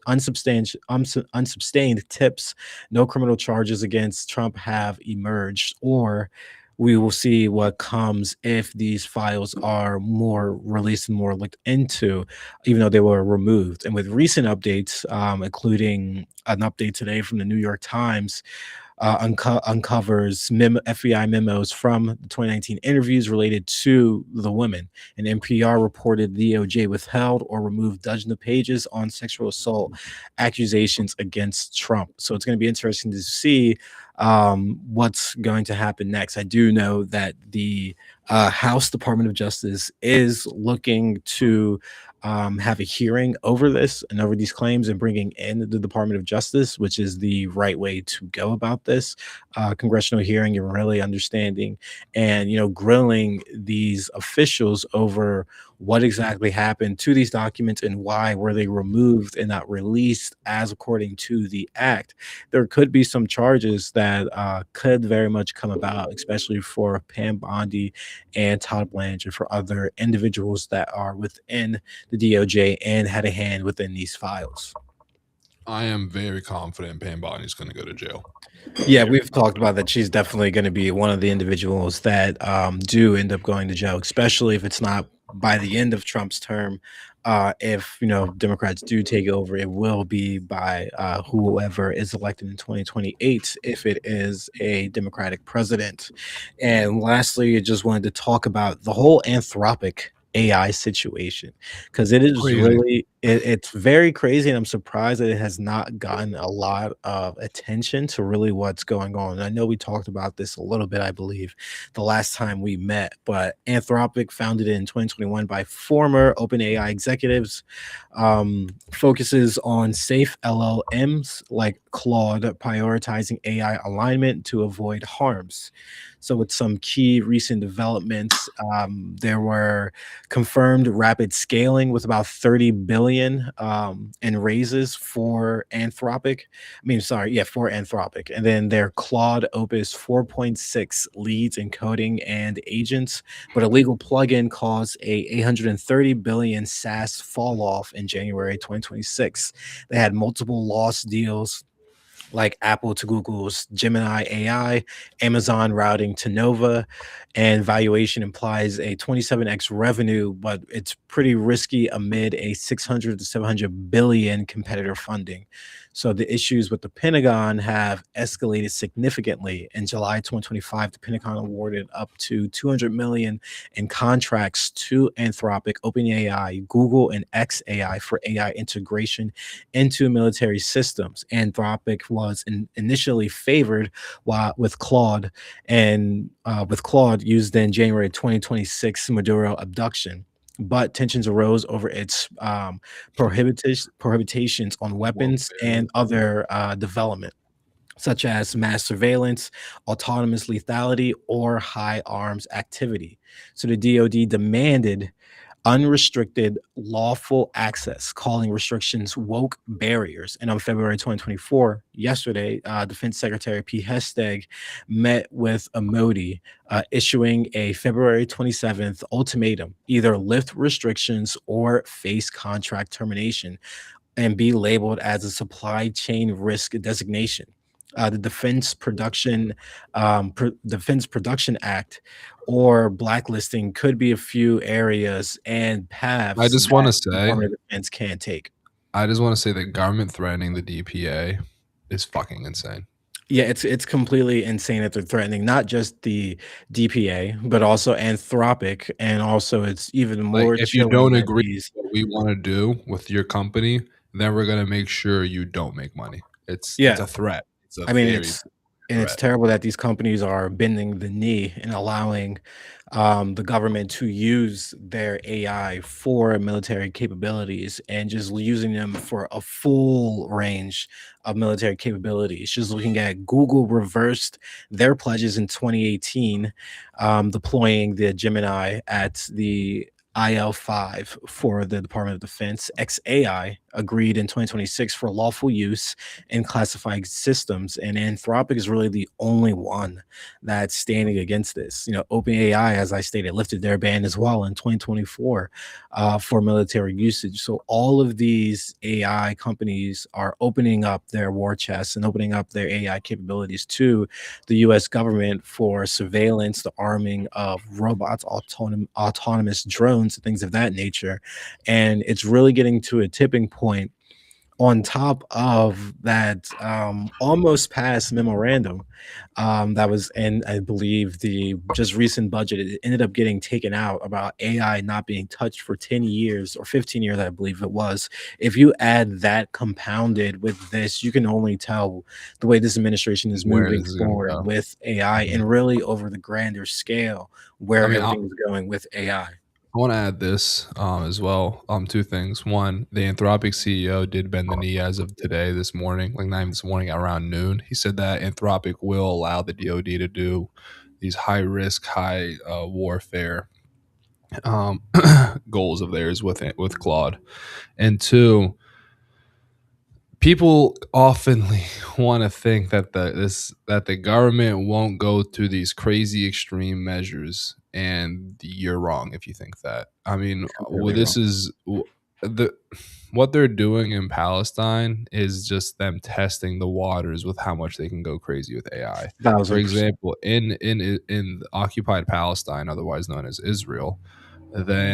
unsubstantiated tips. No criminal charges against Trump have emerged, or we will see what comes if these files are more released and more looked into, even though they were removed. And with recent updates, including an update today from the New York Times, uncovers FBI memos from the 2019 interviews related to the women. And NPR reported the DOJ withheld or removed dozens of pages on sexual assault accusations against Trump. So it's going to be interesting to see what's going to happen next. I do know that the House Department of Justice is looking to have a hearing over this and over these claims and bringing in the Department of Justice, which is the right way to go about this. Congressional hearing and really understanding and, grilling these officials over what exactly happened to these documents and why were they removed and not released as according to the act. There could be some charges that could very much come about, especially for Pam Bondi and Todd Blanche and for other individuals that are within the DOJ and had a hand within these files. I am very confident Pam Bondi's going to go to jail. Yeah, we've talked about that. She's definitely going to be one of the individuals that do end up going to jail, especially if it's not by the end of Trump's term. If Democrats do take over, it will be by whoever is elected in 2028, if it is a Democratic president. And lastly, I just wanted to talk about the whole Anthropic AI situation, because it is Crazy. it's very crazy, and I'm surprised that it has not gotten a lot of attention to really what's going on. I know we talked about this a little bit, I believe, the last time we met, but Anthropic, founded in 2021 by former OpenAI executives, focuses on safe LLMs like Claude, prioritizing AI alignment to avoid harms. So, with some key recent developments, there were confirmed rapid scaling with about 30 billion billion in raises for Anthropic. I mean, sorry, yeah, for Anthropic. And then their Claude Opus 4.6 leads in coding and agents, but a legal plugin caused a 830 billion SaaS fall off in January 2026. They had multiple lost deals like Apple to Google's Gemini AI, Amazon routing to Nova, and valuation implies a 27x revenue, but it's pretty risky amid a 600 to 700 billion competitor funding. So the issues with the Pentagon have escalated significantly. In July 2025, the Pentagon awarded up to 200 million in contracts to Anthropic, OpenAI, Google, and XAI for AI integration into military systems. Anthropic was initially favored with Claude, and with Claude used in January 2026 Maduro abduction. But tensions arose over its prohibitions on weapons Warfare. and other development, such as mass surveillance, autonomous lethality, or high arms activity. So the DoD demanded unrestricted lawful access, calling restrictions woke barriers. And on February 2024, yesterday, Defense Secretary Pete Hesteg met with Modi, issuing a February 27th ultimatum: either lift restrictions or face contract termination and be labeled as a supply chain risk designation. The Defense Production Act or blacklisting could be a few areas and I paths just want that to the say, Department of Defense can take. that government threatening the DPA is fucking insane. Yeah, it's completely insane that they're threatening not just the DPA, but also Anthropic, and also it's even Like, more if you chilling don't that agree these. with what we want to do with your company, then we're gonna make sure you don't make money. It's Yeah, a threat. It's a I mean, very it's and it's threat. terrible that these companies are bending the knee and allowing the government to use their AI for military capabilities and just using them for a full range of military capabilities. Just looking at Google reversed their pledges in 2018, deploying the Gemini at the IL-5 for the Department of Defense. XAI agreed in 2026 for lawful use in classified systems, and Anthropic is really the only one that's standing against this. OpenAI, as I stated, lifted their ban as well in 2024 for military usage. So all of these AI companies are opening up their war chests and opening up their AI capabilities to the U.S. government for surveillance, the arming of robots, autonomous drones, things of that nature. And it's really getting to a tipping point on top of that almost passed memorandum that was in, I believe, the just recent budget. It ended up getting taken out about AI not being touched for 10 years or 15 years, I believe it was. If you add that compounded with this, you can only tell the way this administration is Where moving this is gonna forward go. with AI Mhm. and really over the grander scale I where mean, everything is going with AI. I want to add this as well. Two things. One, the Anthropic CEO did bend the knee as of today, this morning, like not even this morning, around noon. He said that Anthropic will allow the DoD to do these high risk, high warfare um, goals of theirs with it, with Claude. And two, people oftenly want to think that the government won't go to these crazy extreme measures, and you're wrong if you think that. I mean, Completely this wrong. is the what they're doing in Palestine is just them testing the waters with how much they can go crazy with AI. For 1000%. example, in occupied Palestine, otherwise known as Israel, they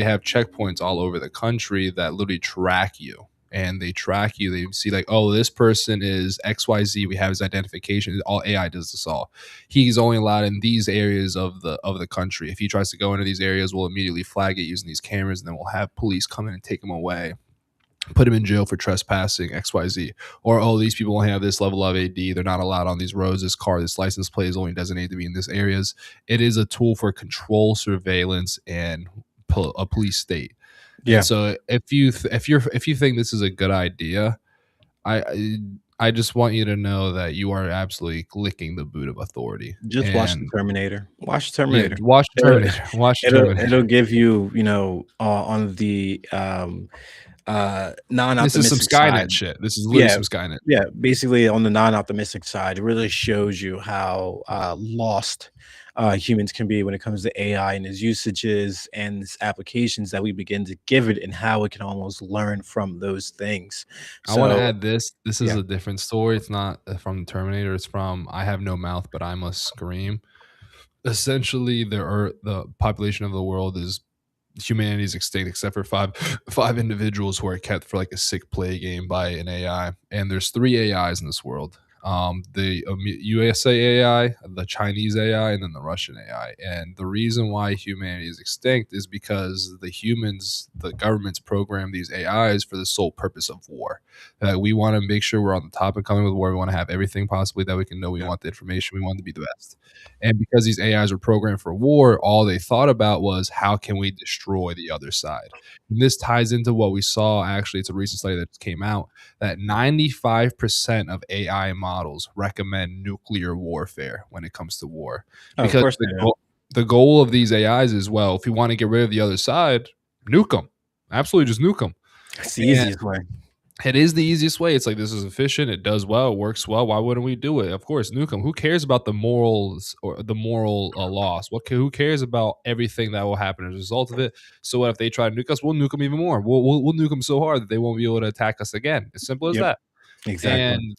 have checkpoints all over the country that literally track you, and they track you. They see like, oh, this person is XYZ. We have his identification. All AI does this all. He's only allowed in these areas of the country. If he tries to go into these areas, we'll immediately flag it using these cameras, and then we'll have police come in and take him away, put him in jail for trespassing XYZ. Or, oh, these people only have this level of AD, they're not allowed on these roads, this car, this license plate is only designated to be in these areas. It is a tool for control, surveillance, and a police state. And Yeah. so if you think this is a good idea, I just want you to know that you are absolutely licking the boot of authority. Just watch the And Terminator. Watch the yeah, Terminator. watch the It'll Terminator. Watch the it'll Terminator. give you, on the This is some non-optimistic side. Skynet shit. This is literally Yeah, some Skynet yeah, shit. basically on the non-optimistic side, it really shows you how, lost, humans can be when it comes to AI and its usages and its applications that we begin to give it and how it can almost learn from those things. I wanna So add this. This is yeah, a different story. It's not, from Terminator. It's from I Have No Mouth, But I Must Scream. Essentially, the population of the world is humanity is extinct except for five individuals who are kept for like a sick play game by an AI. And there's three AIs in this world. The USA AI, the Chinese AI, and then the Russian AI. And the reason why humanity is extinct is because the governments program these AIs for the sole purpose of war. That we want to make sure we're on the top and coming with war. We want to have everything possibly that we can know. We yeah, want the information. We want to be the best. And because these AIs were programmed for war, all they thought about was how can we destroy the other side. And this ties into what we saw. Actually, it's a recent study that came out that 95% of AI models recommend nuclear warfare when it comes to war. oh, of Because course they do. the goal of these AIs is, well, if you want to get rid of the other side, nuke them. Absolutely just nuke them. It's the easiest way. It is the easiest way. It's like this is efficient. It does well. It works well. Why wouldn't we do it? Of course, nuke 'em. Who cares about the morals or the moral loss? Who cares about everything that will happen as a result of it? So what if they try to nuke us? We'll nuke them even more. We'll nuke them so hard that they won't be able to attack us again. As simple as Yep, that. exactly.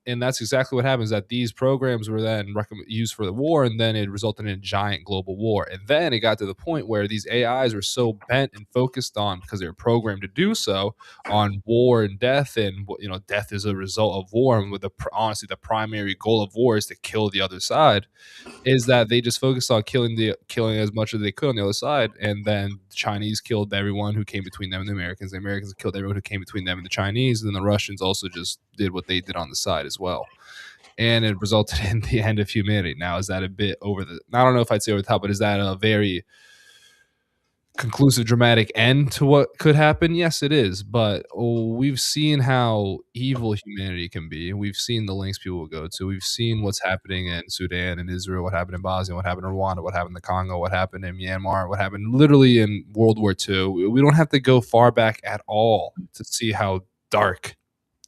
And that's exactly what happens. That these programs were then used for the war, and then it resulted in a giant global war. And then it got to the point where these AIs were so bent and focused on, because they were programmed to do so, on war and death, and death is a result of war. And with honestly, the primary goal of war is to kill the other side, is that they just focused on killing as much as they could on the other side, and then the Chinese killed everyone who came between them and the Americans. The Americans killed everyone who came between them and the Chinese, and then the Russians also just did what they did on the side as well. And it resulted in the end of humanity. Now, is that a bit over the? I don't know if I'd say over the top, but is that a very conclusive, dramatic end to what could happen? Yes, it is. But we've seen how evil humanity can be. We've seen the lengths people will go to. We've seen what's happening in Sudan and Israel, what happened in Bosnia, what happened in Rwanda, what happened in the Congo, what happened in Myanmar, what happened literally in World War II. We don't have to go far back at all to see how dark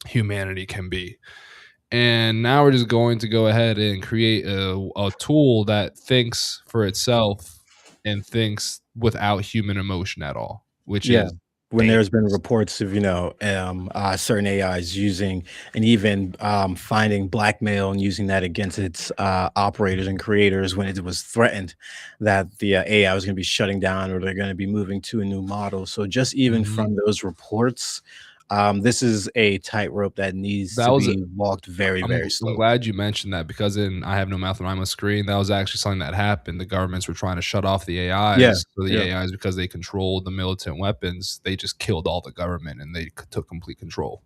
humanity can be. And now we're just going to go ahead and create a tool that thinks for itself and thinks without human emotion at all, which Yeah. is When there's been dangerous. reports of, certain AIs using and even, finding blackmail and using that against its, operators and creators when it was threatened that the, AI was gonna be shutting down or they're gonna be moving to a new model. So just even Mhm. from those reports, this is a tightrope that needs That to was a be walked very, very I'm slowly. glad you mentioned that, because in I Have No Mouth, But I Must Scream, that was actually something that happened. The governments were trying to shut off the Yeah, AIs. So the yeah. AIs, because they controlled the militant weapons, they just killed all the government and they took complete control.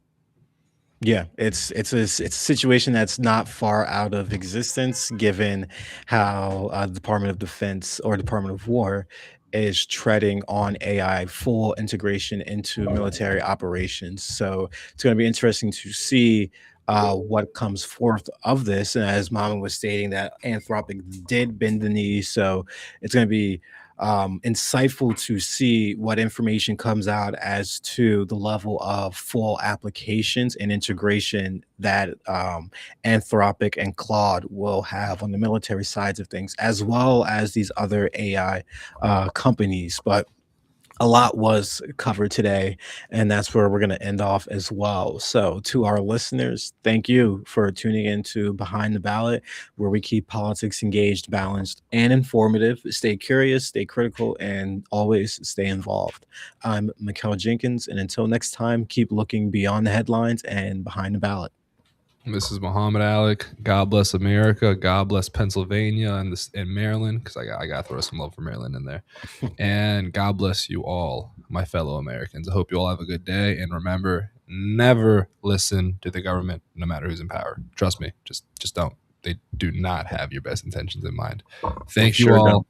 Yeah, it's a situation that's not far out of existence given how the Department of Defense or Department of War is treading on AI full integration into military operations. So it's going to be interesting to see what comes forth of this. And as Mama was stating, that Anthropic did bend the knee, so it's going to be insightful to see what information comes out as to the level of full applications and integration that Anthropic and Claude will have on the military sides of things, as well as these other AI companies. But a lot was covered today, and that's where we're going to end off as well. So, to our listeners, thank you for tuning in to Behind the Ballot, where we keep politics engaged, balanced, and informative. Stay curious, stay critical, and always stay involved. I'm Mikkel Jenkins, and until next time, keep looking beyond the headlines and behind the ballot. This is Muhammad Alec. God bless America. God bless Pennsylvania and Maryland, because I got to throw some love for Maryland in there. And God bless you all, my fellow Americans. I hope you all have a good day. And remember, never listen to the government, no matter who's in power. Trust me, just don't. They do not have your best intentions in mind. They Thank you sure all. don't.